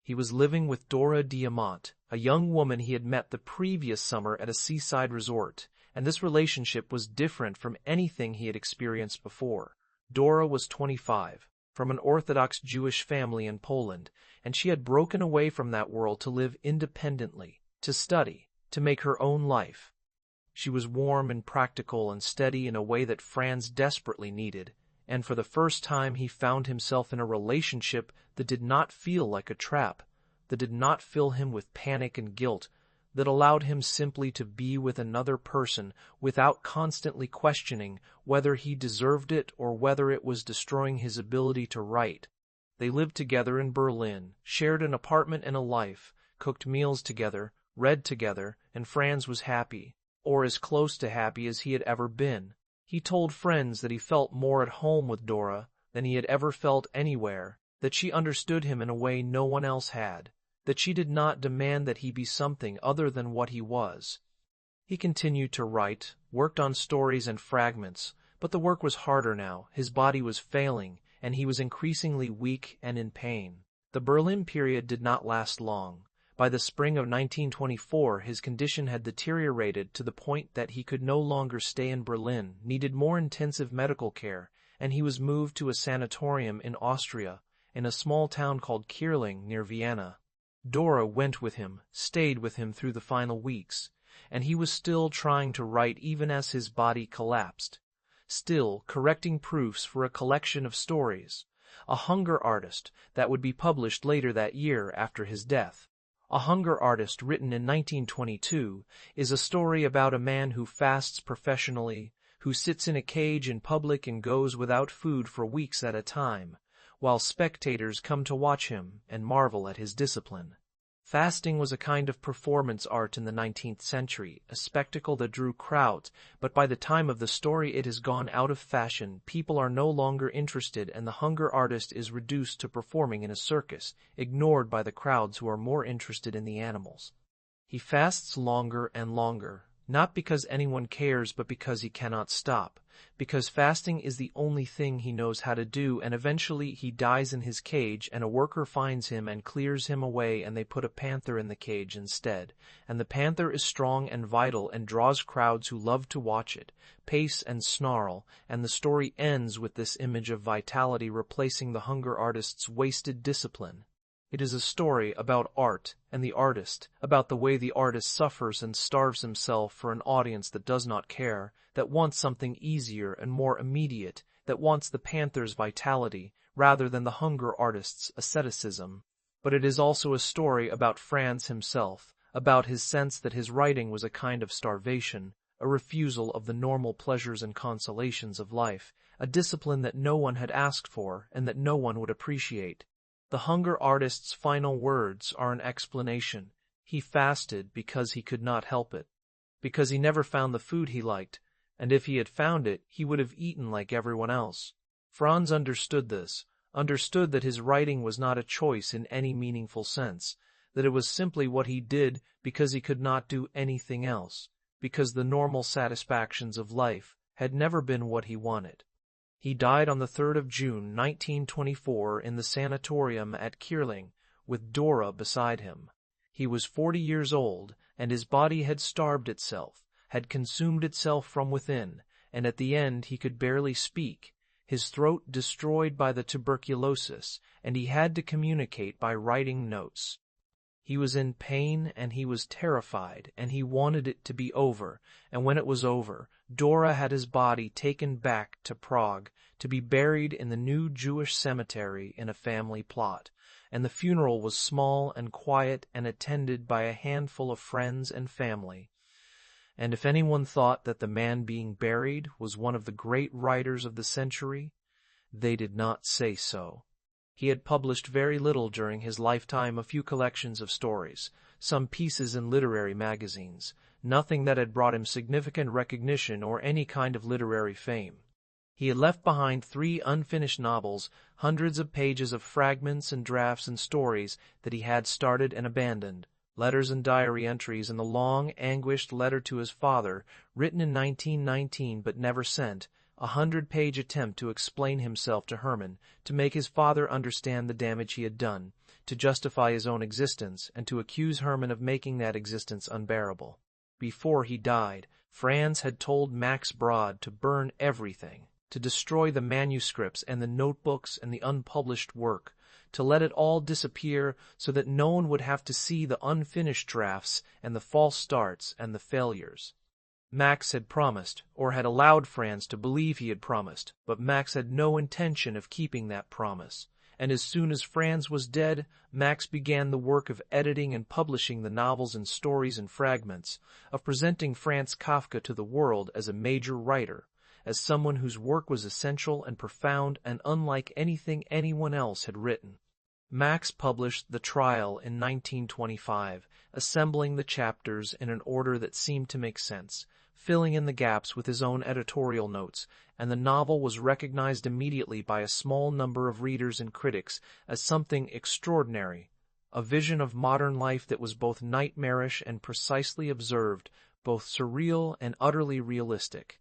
He was living with Dora Diamant, a young woman he had met the previous summer at a seaside resort, and this relationship was different from anything he had experienced before. Dora was 25, from an Orthodox Jewish family in Poland, and she had broken away from that world to live independently, to study, to make her own life. She was warm and practical and steady in a way that Franz desperately needed, and for the first time he found himself in a relationship that did not feel like a trap, that did not fill him with panic and guilt, that allowed him simply to be with another person without constantly questioning whether he deserved it or whether it was destroying his ability to write. They lived together in Berlin, shared an apartment and a life, cooked meals together, read together, and Franz was happy, or as close to happy as he had ever been. He told friends that he felt more at home with Dora than he had ever felt anywhere, that she understood him in a way no one else had, that she did not demand that he be something other than what he was. He continued to write, worked on stories and fragments, but the work was harder now, his body was failing, and he was increasingly weak and in pain. The Berlin period did not last long. By the spring of 1924, his condition had deteriorated to the point that he could no longer stay in Berlin, needed more intensive medical care, and he was moved to a sanatorium in Austria, in a small town called Kierling near Vienna. Dora went with him, stayed with him through the final weeks, and he was still trying to write even as his body collapsed, still correcting proofs for a collection of stories, a hunger artist that would be published later that year after his death. A Hunger Artist, written in 1922, is a story about a man who fasts professionally, who sits in a cage in public and goes without food for weeks at a time, while spectators come to watch him and marvel at his discipline. Fasting was a kind of performance art in the 19th century, a spectacle that drew crowds, but by the time of the story it has gone out of fashion, people are no longer interested, and the hunger artist is reduced to performing in a circus, ignored by the crowds who are more interested in the animals. He fasts longer and longer, not because anyone cares but because he cannot stop, because fasting is the only thing he knows how to do, and eventually he dies in his cage and a worker finds him and clears him away, and they put a panther in the cage instead, and the panther is strong and vital and draws crowds who love to watch it, pace and snarl, and the story ends with this image of vitality replacing the hunger artist's wasted discipline. It is a story about art and the artist, about the way the artist suffers and starves himself for an audience that does not care, that wants something easier and more immediate, that wants the panther's vitality rather than the hunger artist's asceticism. But it is also a story about Franz himself, about his sense that his writing was a kind of starvation, a refusal of the normal pleasures and consolations of life, a discipline that no one had asked for and that no one would appreciate. The hunger artist's final words are an explanation. He fasted because he could not help it, because he never found the food he liked, and if he had found it, he would have eaten like everyone else. Franz understood this, understood that his writing was not a choice in any meaningful sense, that it was simply what he did because he could not do anything else, because the normal satisfactions of life had never been what he wanted. He died on the 3rd of June, 1924, in the sanatorium at Kierling, with Dora beside him. He was 40 years old, and his body had starved itself, had consumed itself from within, and at the end he could barely speak, his throat destroyed by the tuberculosis, and he had to communicate by writing notes. He was in pain, and he was terrified, and he wanted it to be over, and when it was over, Dora had his body taken back to Prague to be buried in the new Jewish cemetery in a family plot, and the funeral was small and quiet and attended by a handful of friends and family. And if anyone thought that the man being buried was one of the great writers of the century, they did not say so. He had published very little during his lifetime, a few collections of stories, some pieces in literary magazines, nothing that had brought him significant recognition or any kind of literary fame. He had left behind 3 unfinished novels, hundreds of pages of fragments and drafts and stories that he had started and abandoned, letters and diary entries, and the long, anguished letter to his father, written in 1919 but never sent, a 100-page attempt to explain himself to Hermann, to make his father understand the damage he had done, to justify his own existence, and to accuse Hermann of making that existence unbearable. Before he died, Franz had told Max Brod to burn everything, to destroy the manuscripts and the notebooks and the unpublished work, to let it all disappear so that no one would have to see the unfinished drafts and the false starts and the failures. Max had promised, or had allowed Franz to believe he had promised, but Max had no intention of keeping that promise, and as soon as Franz was dead, Max began the work of editing and publishing the novels and stories and fragments, of presenting Franz Kafka to the world as a major writer, as someone whose work was essential and profound and unlike anything anyone else had written. Max published The Trial in 1925, assembling the chapters in an order that seemed to make sense, filling in the gaps with his own editorial notes, and the novel was recognized immediately by a small number of readers and critics as something extraordinary, a vision of modern life that was both nightmarish and precisely observed, both surreal and utterly realistic.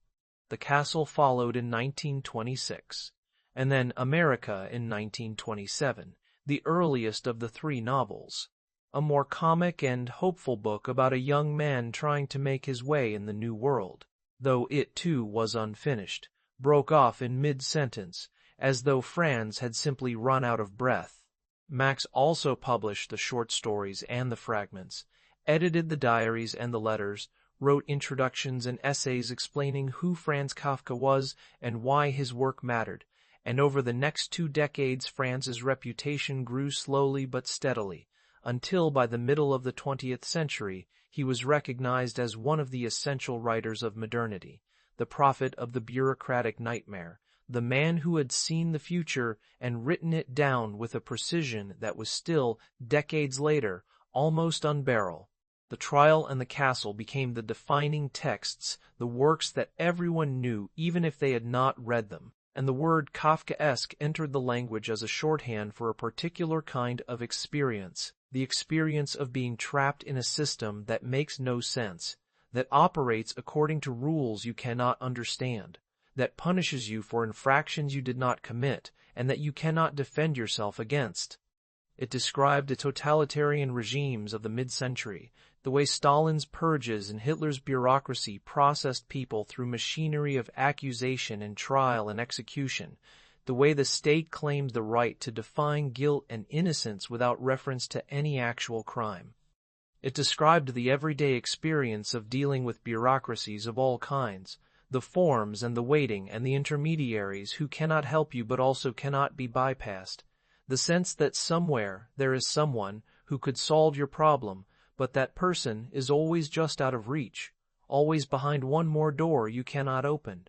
The Castle followed in 1926, and then America in 1927, the earliest of the 3 novels, a more comic and hopeful book about a young man trying to make his way in the new world, though it too was unfinished, broke off in mid-sentence, as though Franz had simply run out of breath. Max also published the short stories and the fragments, edited the diaries and the letters, wrote introductions and essays explaining who Franz Kafka was and why his work mattered, and over the next 2 decades Franz's reputation grew slowly but steadily, until by the middle of the 20th century he was recognized as one of the essential writers of modernity, the prophet of the bureaucratic nightmare, the man who had seen the future and written it down with a precision that was still, decades later, almost unbearable. The Trial and the Castle became the defining texts, the works that everyone knew even if they had not read them, and the word Kafkaesque entered the language as a shorthand for a particular kind of experience, the experience of being trapped in a system that makes no sense, that operates according to rules you cannot understand, that punishes you for infractions you did not commit, and that you cannot defend yourself against. It described the totalitarian regimes of the mid-century, the way Stalin's purges and Hitler's bureaucracy processed people through machinery of accusation and trial and execution, the way the state claimed the right to define guilt and innocence without reference to any actual crime. It described the everyday experience of dealing with bureaucracies of all kinds, the forms and the waiting and the intermediaries who cannot help you but also cannot be bypassed, the sense that somewhere there is someone who could solve your problem, but that person is always just out of reach, always behind one more door you cannot open.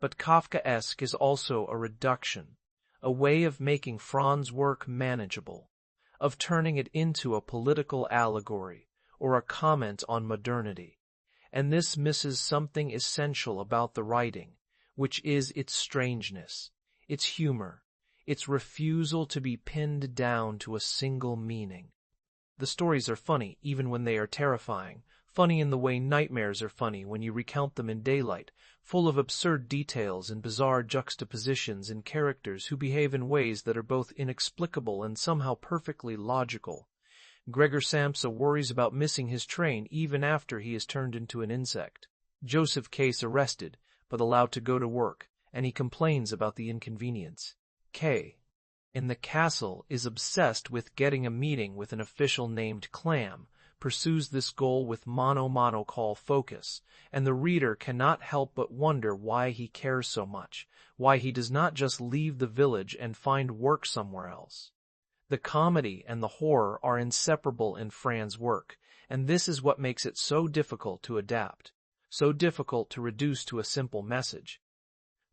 But Kafkaesque is also a reduction, a way of making Franz's work manageable, of turning it into a political allegory or a comment on modernity. And this misses something essential about the writing, which is its strangeness, its humor, its refusal to be pinned down to a single meaning. The stories are funny even when they are terrifying, funny in the way nightmares are funny when you recount them in daylight, full of absurd details and bizarre juxtapositions in characters who behave in ways that are both inexplicable and somehow perfectly logical. Gregor Samsa worries about missing his train even after he is turned into an insect. Joseph Case arrested, but allowed to go to work, and he complains about the inconvenience. K. in the castle is obsessed with getting a meeting with an official named Clam, pursues this goal with mono-call focus, and the reader cannot help but wonder why he cares so much, why he does not just leave the village and find work somewhere else. The comedy and the horror are inseparable in Franz's work, and this is what makes it so difficult to adapt, so difficult to reduce to a simple message.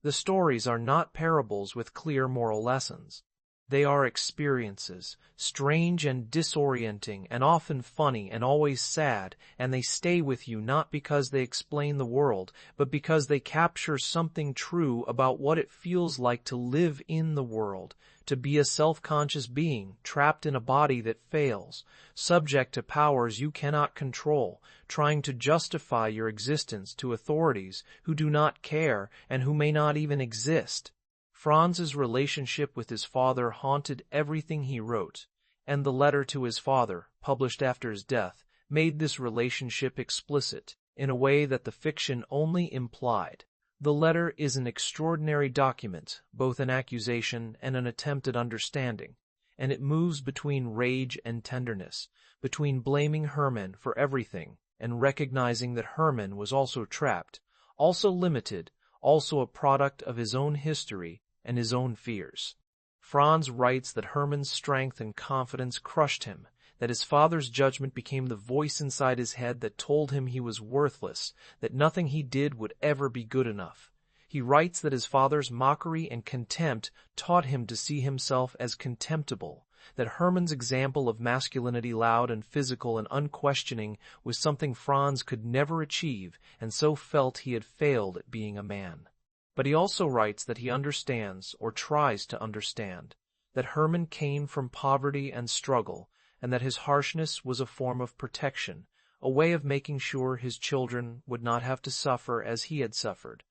The stories are not parables with clear moral lessons. They are experiences, strange and disorienting and often funny and always sad, and they stay with you not because they explain the world, but because they capture something true about what it feels like to live in the world, to be a self-conscious being trapped in a body that fails, subject to powers you cannot control, trying to justify your existence to authorities who do not care and who may not even exist. Franz's relationship with his father haunted everything he wrote, and the letter to his father, published after his death, made this relationship explicit in a way that the fiction only implied. The letter is an extraordinary document, both an accusation and an attempt at understanding, and it moves between rage and tenderness, between blaming Hermann for everything and recognizing that Hermann was also trapped, also limited, also a product of his own history and his own fears. Franz writes that Hermann's strength and confidence crushed him, that his father's judgment became the voice inside his head that told him he was worthless, that nothing he did would ever be good enough. He writes that his father's mockery and contempt taught him to see himself as contemptible, that Hermann's example of masculinity loud and physical and unquestioning was something Franz could never achieve, and so felt he had failed at being a man. But he also writes that he understands, or tries to understand, that Hermann came from poverty and struggle, and that his harshness was a form of protection, a way of making sure his children would not have to suffer as he had suffered,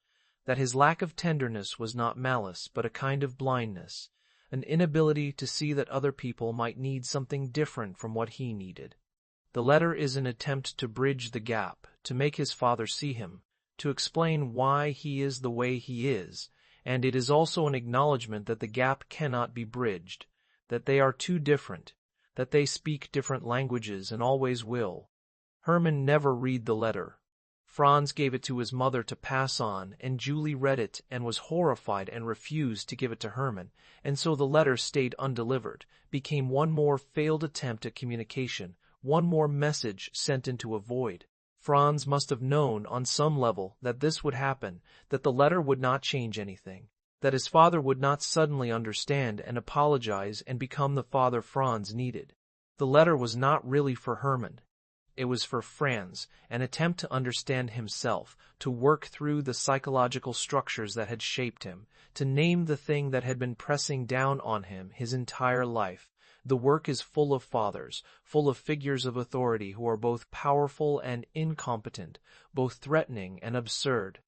that his lack of tenderness was not malice but a kind of blindness, an inability to see that other people might need something different from what he needed. The letter is an attempt to bridge the gap, to make his father see him, to explain why he is the way he is, and it is also an acknowledgement that the gap cannot be bridged, that they are too different, that they speak different languages and always will. Hermann never read the letter. Franz gave it to his mother to pass on, and Julie read it and was horrified and refused to give it to Hermann, and so the letter stayed undelivered, became one more failed attempt at communication, one more message sent into a void. Franz must have known on some level that this would happen, that the letter would not change anything, that his father would not suddenly understand and apologize and become the father Franz needed. The letter was not really for Hermann. It was for Franz, an attempt to understand himself, to work through the psychological structures that had shaped him, to name the thing that had been pressing down on him his entire life. The work is full of fathers, full of figures of authority who are both powerful and incompetent, both threatening and absurd.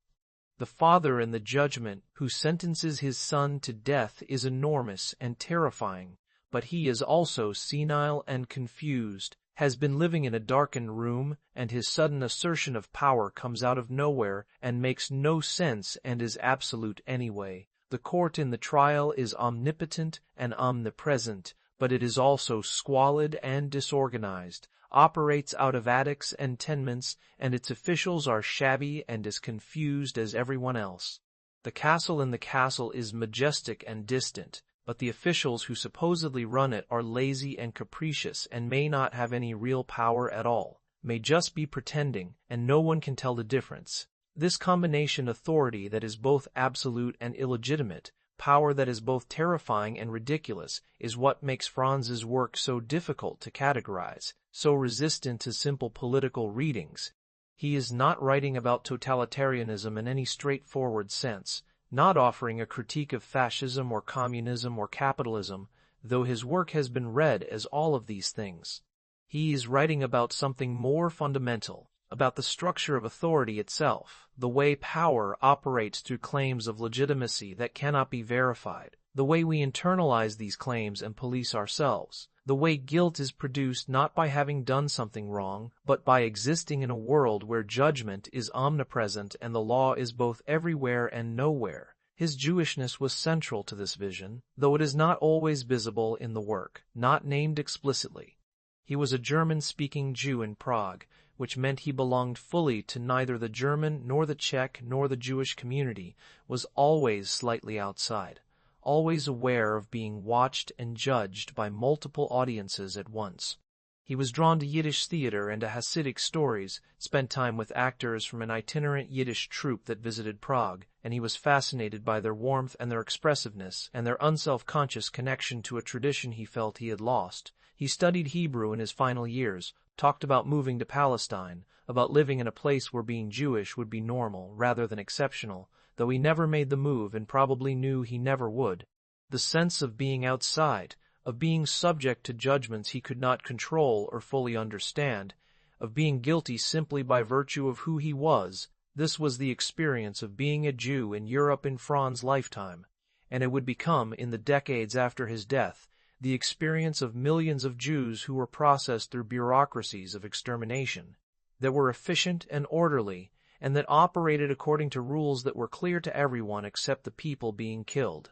The father in the judgment who sentences his son to death is enormous and terrifying, but he is also senile and confused, has been living in a darkened room, and his sudden assertion of power comes out of nowhere and makes no sense and is absolute anyway, The court in the trial is omnipotent and omnipresent, but it is also squalid and disorganized, operates out of attics and tenements, and its officials are shabby and as confused as everyone else. The castle in the castle is majestic and distant, but the officials who supposedly run it are lazy and capricious and may not have any real power at all, may just be pretending, and no one can tell the difference. This combination authority that is both absolute and illegitimate, power that is both terrifying and ridiculous, is what makes Franz's work so difficult to categorize, so resistant to simple political readings. He is not writing about totalitarianism in any straightforward sense, not offering a critique of fascism or communism or capitalism, though his work has been read as all of these things. He is writing about something more fundamental, about the structure of authority itself, the way power operates through claims of legitimacy that cannot be verified, the way we internalize these claims and police ourselves, the way guilt is produced not by having done something wrong, but by existing in a world where judgment is omnipresent and the law is both everywhere and nowhere. His Jewishness was central to this vision, though it is not always visible in the work, not named explicitly. He was a German-speaking Jew in Prague, which meant he belonged fully to neither the German nor the Czech nor the Jewish community, was always slightly outside, always aware of being watched and judged by multiple audiences at once. He was drawn to Yiddish theater and to Hasidic stories, spent time with actors from an itinerant Yiddish troupe that visited Prague, and he was fascinated by their warmth and their expressiveness and their unself-conscious connection to a tradition he felt he had lost. He studied Hebrew in his final years, talked about moving to Palestine, about living in a place where being Jewish would be normal rather than exceptional, though he never made the move and probably knew he never would. The sense of being outside, of being subject to judgments he could not control or fully understand, of being guilty simply by virtue of who he was, this was the experience of being a Jew in Europe in Franz's lifetime, and it would become, in the decades after his death, the experience of millions of Jews who were processed through bureaucracies of extermination, that were efficient and orderly, and that operated according to rules that were clear to everyone except the people being killed.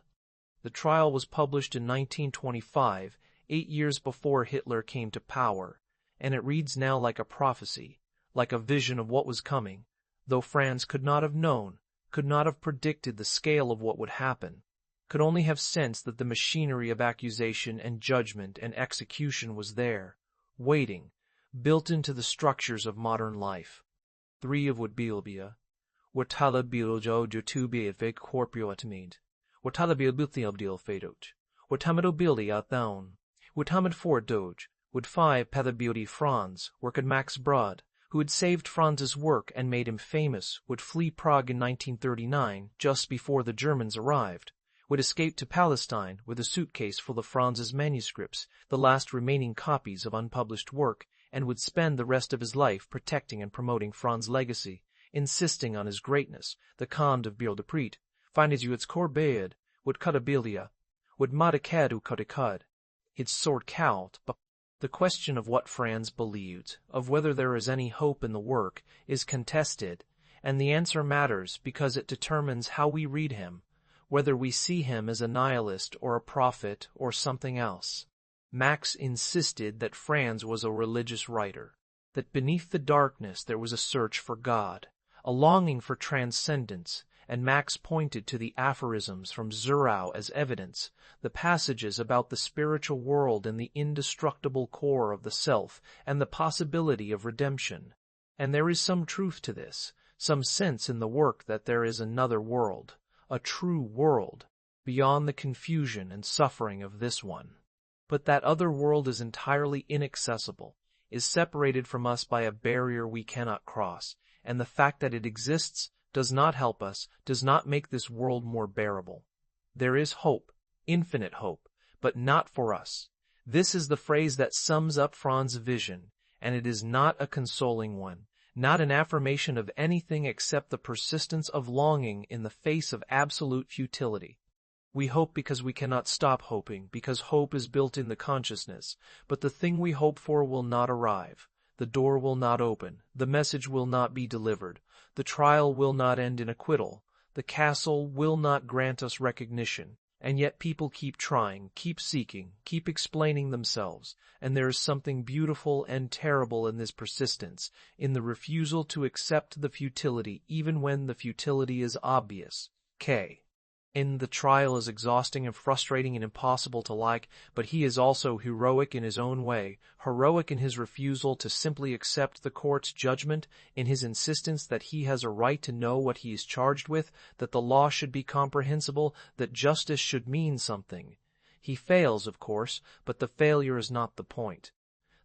The trial was published in 1925, 8 years before Hitler came to power, and it reads now like a prophecy, like a vision of what was coming, though Franz could not have known, could not have predicted the scale of what would happen, could only have sensed that the machinery of accusation and judgment and execution was there, waiting, built into the structures of modern life. 3 of what bilbia, what tala biljo jutubi et vec corpio atmid, what tala bilbiltheobdil fadot, what tamido bildi out down, what tamid for doge, what 5 pethabildi Franz, worked Max Brod, who had saved Franz's work and made him famous, would flee Prague in 1939, just before the Germans arrived, would escape to Palestine with a suitcase full of Franz's manuscripts, the last remaining copies of unpublished work, and would spend the rest of his life protecting and promoting Franz's legacy, insisting on his greatness, the Conde of Biel-de-Pret, findes you its corbead, would cutabilia, would modicadu codicud, its sword cowt, but the question of what Franz believed, of whether there is any hope in the work, is contested, and the answer matters because it determines how we read him, whether we see him as a nihilist or a prophet or something else. Max insisted that Franz was a religious writer, that beneath the darkness there was a search for God, a longing for transcendence, and Max pointed to the aphorisms from Zurau as evidence, the passages about the spiritual world and the indestructible core of the self and the possibility of redemption. And there is some truth to this, some sense in the work that there is another world, a true world, beyond the confusion and suffering of this one. But that other world is entirely inaccessible, is separated from us by a barrier we cannot cross, and the fact that it exists does not help us, does not make this world more bearable. There is hope, infinite hope, but not for us. This is the phrase that sums up Franz's vision, and it is not a consoling one, not an affirmation of anything except the persistence of longing in the face of absolute futility. We hope because we cannot stop hoping, because hope is built in the consciousness, but the thing we hope for will not arrive. The door will not open, the message will not be delivered, the trial will not end in acquittal, The castle will not grant us recognition, and yet people keep trying, keep seeking, keep explaining themselves, and there is something beautiful and terrible in this persistence, in the refusal to accept the futility even when the futility is obvious. In the trial is exhausting and frustrating and impossible to like, but he is also heroic in his own way, heroic in his refusal to simply accept the court's judgment, in his insistence that he has a right to know what he is charged with, that the law should be comprehensible, that justice should mean something. He fails, of course, but the failure is not the point.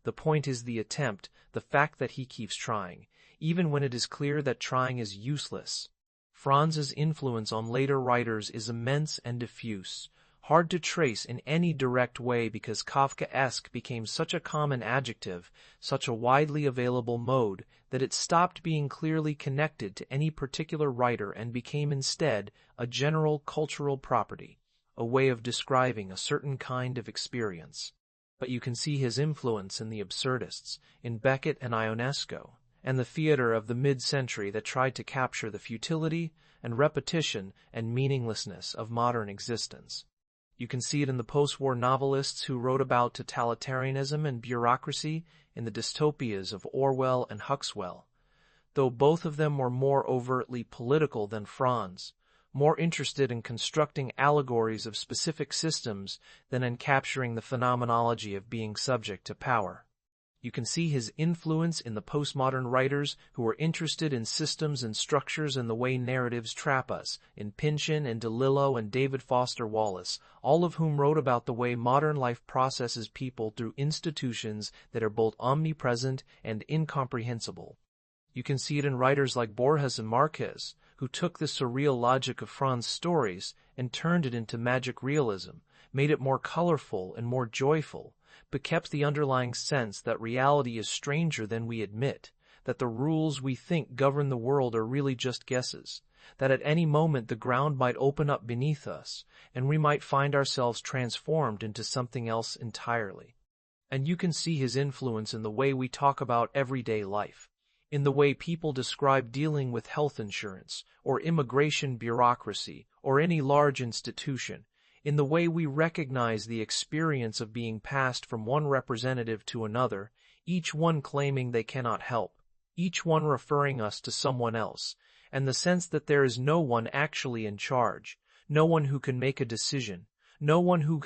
The point is the attempt, the fact that he keeps trying, even when it is clear that trying is useless. Franz's influence on later writers is immense and diffuse, hard to trace in any direct way because Kafkaesque became such a common adjective, such a widely available mode, that it stopped being clearly connected to any particular writer and became instead a general cultural property, a way of describing a certain kind of experience. But you can see his influence in the absurdists, in Beckett and Ionesco, and the theater of the mid-century that tried to capture the futility and repetition and meaninglessness of modern existence. You can see it in the post-war novelists who wrote about totalitarianism and bureaucracy in the dystopias of Orwell and Huxley, though both of them were more overtly political than Franz, more interested in constructing allegories of specific systems than in capturing the phenomenology of being subject to power. You can see his influence in the postmodern writers who are interested in systems and structures and the way narratives trap us, in Pynchon and DeLillo and David Foster Wallace, all of whom wrote about the way modern life processes people through institutions that are both omnipresent and incomprehensible. You can see it in writers like Borges and Marquez, who took the surreal logic of Franz's stories and turned it into magic realism, made it more colorful and more joyful, but kept the underlying sense that reality is stranger than we admit, that the rules we think govern the world are really just guesses, that at any moment the ground might open up beneath us, and we might find ourselves transformed into something else entirely. And you can see his influence in the way we talk about everyday life, in the way people describe dealing with health insurance, or immigration bureaucracy, or any large institution, in the way we recognize the experience of being passed from one representative to another, each one claiming they cannot help, each one referring us to someone else, and the sense that there is no one actually in charge, no one who can make a decision, no one who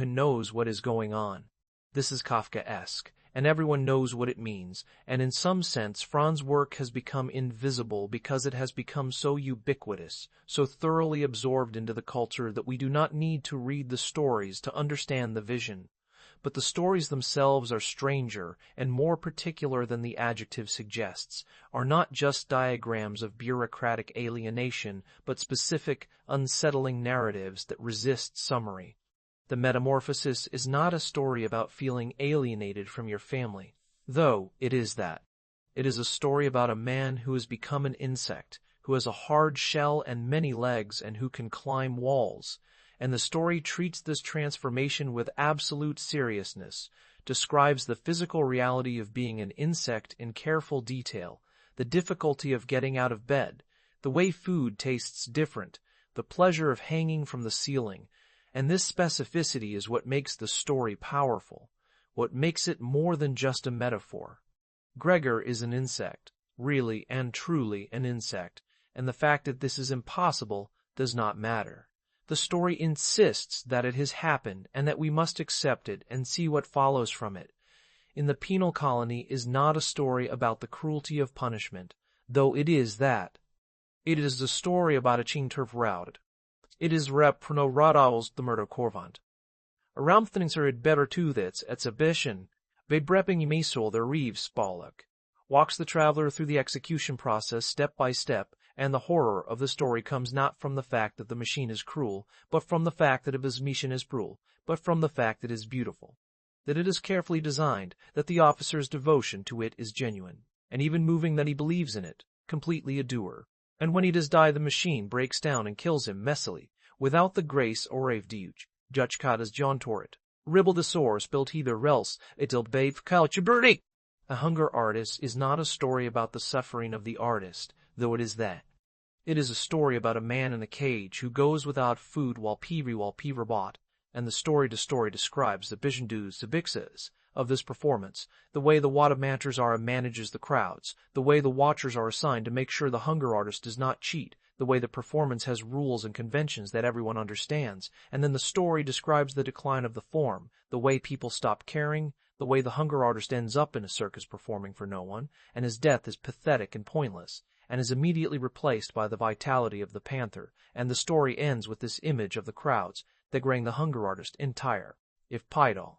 knows what is going on. This is Kafkaesque, and everyone knows what it means, and in some sense Franz's work has become invisible because it has become so ubiquitous, so thoroughly absorbed into the culture that we do not need to read the stories to understand the vision. But the stories themselves are stranger and more particular than the adjective suggests, are not just diagrams of bureaucratic alienation, but specific, unsettling narratives that resist summary. The Metamorphosis is not a story about feeling alienated from your family, though it is that. It is a story about a man who has become an insect, who has a hard shell and many legs and who can climb walls, and the story treats this transformation with absolute seriousness, describes the physical reality of being an insect in careful detail, the difficulty of getting out of bed, the way food tastes different, the pleasure of hanging from the ceiling, and this specificity is what makes the story powerful, what makes it more than just a metaphor. Gregor is an insect, really and truly an insect, and the fact that this is impossible does not matter. The story insists that it has happened and that we must accept it and see what follows from it. In the Penal Colony is not a story about the cruelty of punishment, though it is that. It is the story about a Chintervraud. It is rep no radals the murder corvant. Aramthningser it better to this exhibition, bedrepping mesol the reeves spalak. Walks the traveler through the execution process step by step, and the horror of the story comes not from the fact that the machine is cruel, but from the fact that his machine is cruel, but from the fact that it is beautiful, that it is carefully designed, that the officer's devotion to it is genuine, and even moving that he believes in it, completely a doer. And when he does die, the machine breaks down and kills him messily, without the grace or refuge, judgkadas John Torret. Ribble the sore spilt either else, it'll bave couchberty. A Hunger Artist is not a story about the suffering of the artist, though it is that. It is a story about a man in a cage who goes without food while Pever bought, and the story describes the bixes of this performance, the way the Watermanterzara manages the crowds, the way the watchers are assigned to make sure the hunger artist does not cheat, the way the performance has rules and conventions that everyone understands, and then the story describes the decline of the form, the way people stop caring, the way the hunger artist ends up in a circus performing for no one, and his death is pathetic and pointless, and is immediately replaced by the vitality of the panther, and the story ends with this image of the crowds, decorating the hunger artist entire, if Pidal.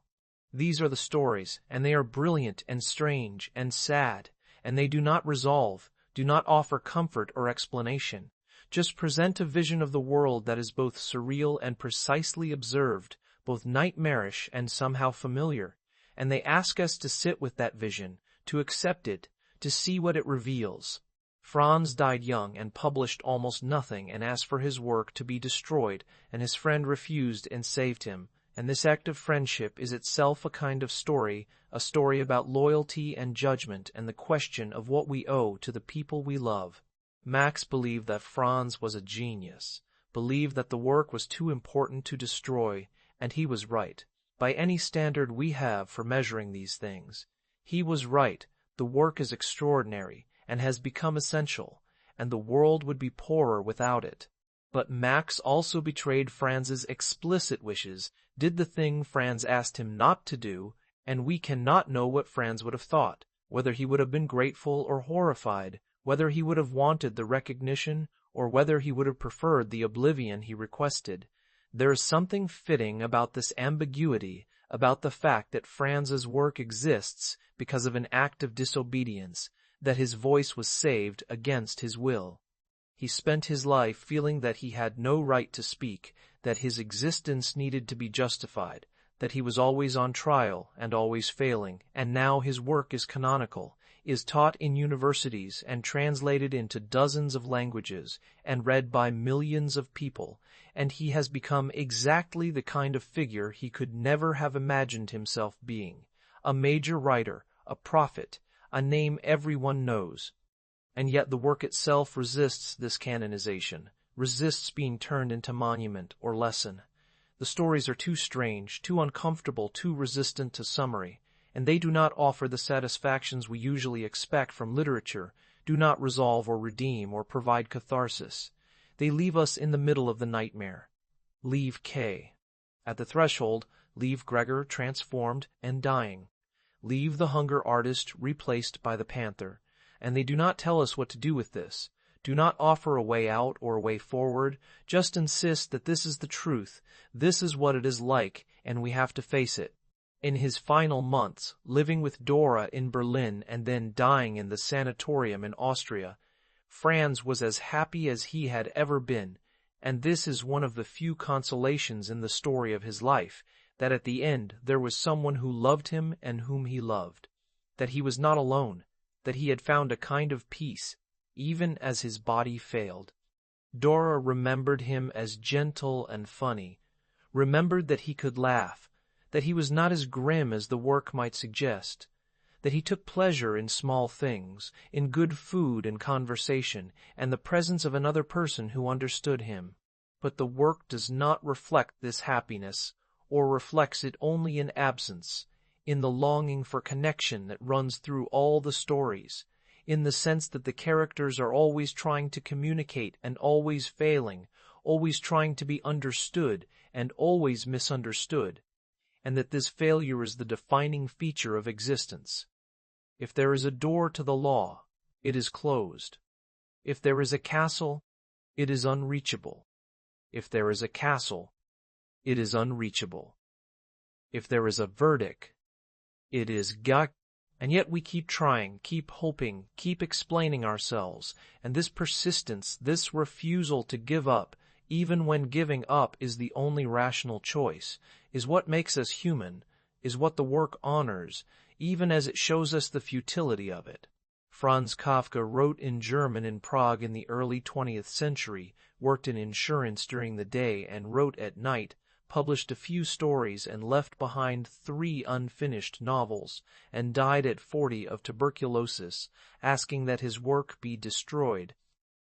These are the stories, and they are brilliant and strange and sad, and they do not resolve, do not offer comfort or explanation, just present a vision of the world that is both surreal and precisely observed, both nightmarish and somehow familiar, and they ask us to sit with that vision, to accept it, to see what it reveals. Franz died young and published almost nothing and asked for his work to be destroyed, and his friend refused and saved him, and this act of friendship is itself a kind of story, a story about loyalty and judgment and the question of what we owe to the people we love. Max believed that Franz was a genius, believed that the work was too important to destroy, and he was right. By any standard we have for measuring these things, he was right. The work is extraordinary and has become essential, and the world would be poorer without it. But Max also betrayed Franz's explicit wishes, did the thing Franz asked him not to do, and we cannot know what Franz would have thought, whether he would have been grateful or horrified, whether he would have wanted the recognition or whether he would have preferred the oblivion he requested. There is something fitting about this ambiguity, about the fact that Franz's work exists because of an act of disobedience, that his voice was saved against his will. He spent his life feeling that he had no right to speak, that his existence needed to be justified, that he was always on trial and always failing, and now his work is canonical, is taught in universities and translated into dozens of languages and read by millions of people, and he has become exactly the kind of figure he could never have imagined himself being, a major writer, a prophet, a name everyone knows. And yet the work itself resists this canonization, resists being turned into monument or lesson. The stories are too strange, too uncomfortable, too resistant to summary, and they do not offer the satisfactions we usually expect from literature, do not resolve or redeem or provide catharsis. They leave us in the middle of the nightmare. Leave K. At the threshold, leave Gregor transformed and dying. Leave the hunger artist replaced by the panther, and they do not tell us what to do with this, do not offer a way out or a way forward, just insist that this is the truth, this is what it is like, and we have to face it. In his final months, living with Dora in Berlin and then dying in the sanatorium in Austria, Franz was as happy as he had ever been, and this is one of the few consolations in the story of his life, that at the end there was someone who loved him and whom he loved, that he was not alone, that he had found a kind of peace, even as his body failed. Dora remembered him as gentle and funny, remembered that he could laugh, that he was not as grim as the work might suggest, that he took pleasure in small things, in good food and conversation, and the presence of another person who understood him. But the work does not reflect this happiness, or reflects it only in absence, in the longing for connection that runs through all the stories, in the sense that the characters are always trying to communicate and always failing, always trying to be understood and always misunderstood, and that this failure is the defining feature of existence. If there is a door to the law, it is closed. If there is a castle, it is unreachable. If there is a castle, it is unreachable. If there is a verdict, it is gak. And yet we keep trying, keep hoping, keep explaining ourselves, and this persistence, this refusal to give up, even when giving up is the only rational choice, is what makes us human, is what the work honors, even as it shows us the futility of it. Franz Kafka wrote in German in Prague in the early 20th century, worked in insurance during the day and wrote at night, published a few stories and left behind 3 unfinished novels, and died at 40 of tuberculosis, asking that his work be destroyed.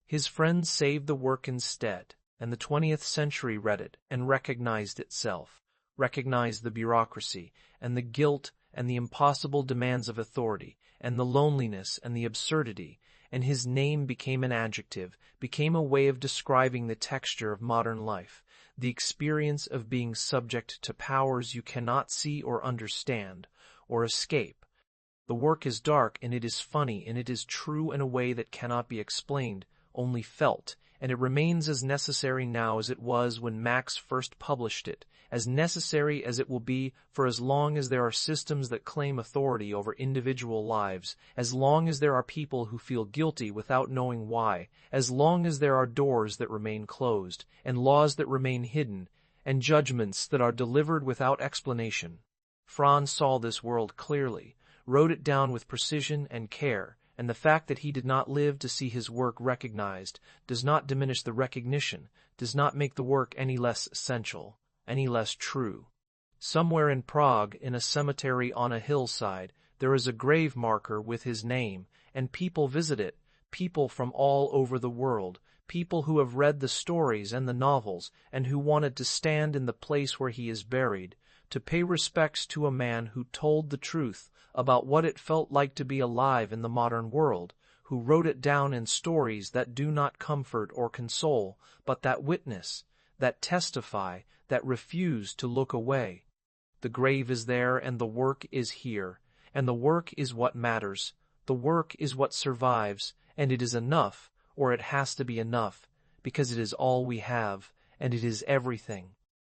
His friends saved the work instead, and the 20th century read it and recognized itself, recognized the bureaucracy, and the guilt and the impossible demands of authority, and the loneliness and the absurdity, and his name became an adjective, became a way of describing the texture of modern life, the experience of being subject to powers you cannot see or understand, or escape. The work is dark, and it is funny, and it is true in a way that cannot be explained, only felt, and it remains as necessary now as it was when Max first published it, as necessary as it will be for as long as there are systems that claim authority over individual lives, as long as there are people who feel guilty without knowing why, as long as there are doors that remain closed, and laws that remain hidden, and judgments that are delivered without explanation. Franz saw this world clearly, wrote it down with precision and care, and the fact that he did not live to see his work recognized does not diminish the recognition, does not make the work any less essential, any less true. Somewhere in Prague, in a cemetery on a hillside, there is a grave marker with his name, and people visit it, people from all over the world, people who have read the stories and the novels, and who wanted to stand in the place where he is buried, to pay respects to a man who told the truth about what it felt like to be alive in the modern world, who wrote it down in stories that do not comfort or console, but that witness, that testify, that refuse to look away. The grave is there, and the work is here, and the work is what matters, the work is what survives, and it is enough, or it has to be enough, because it is all we have, and it is everything.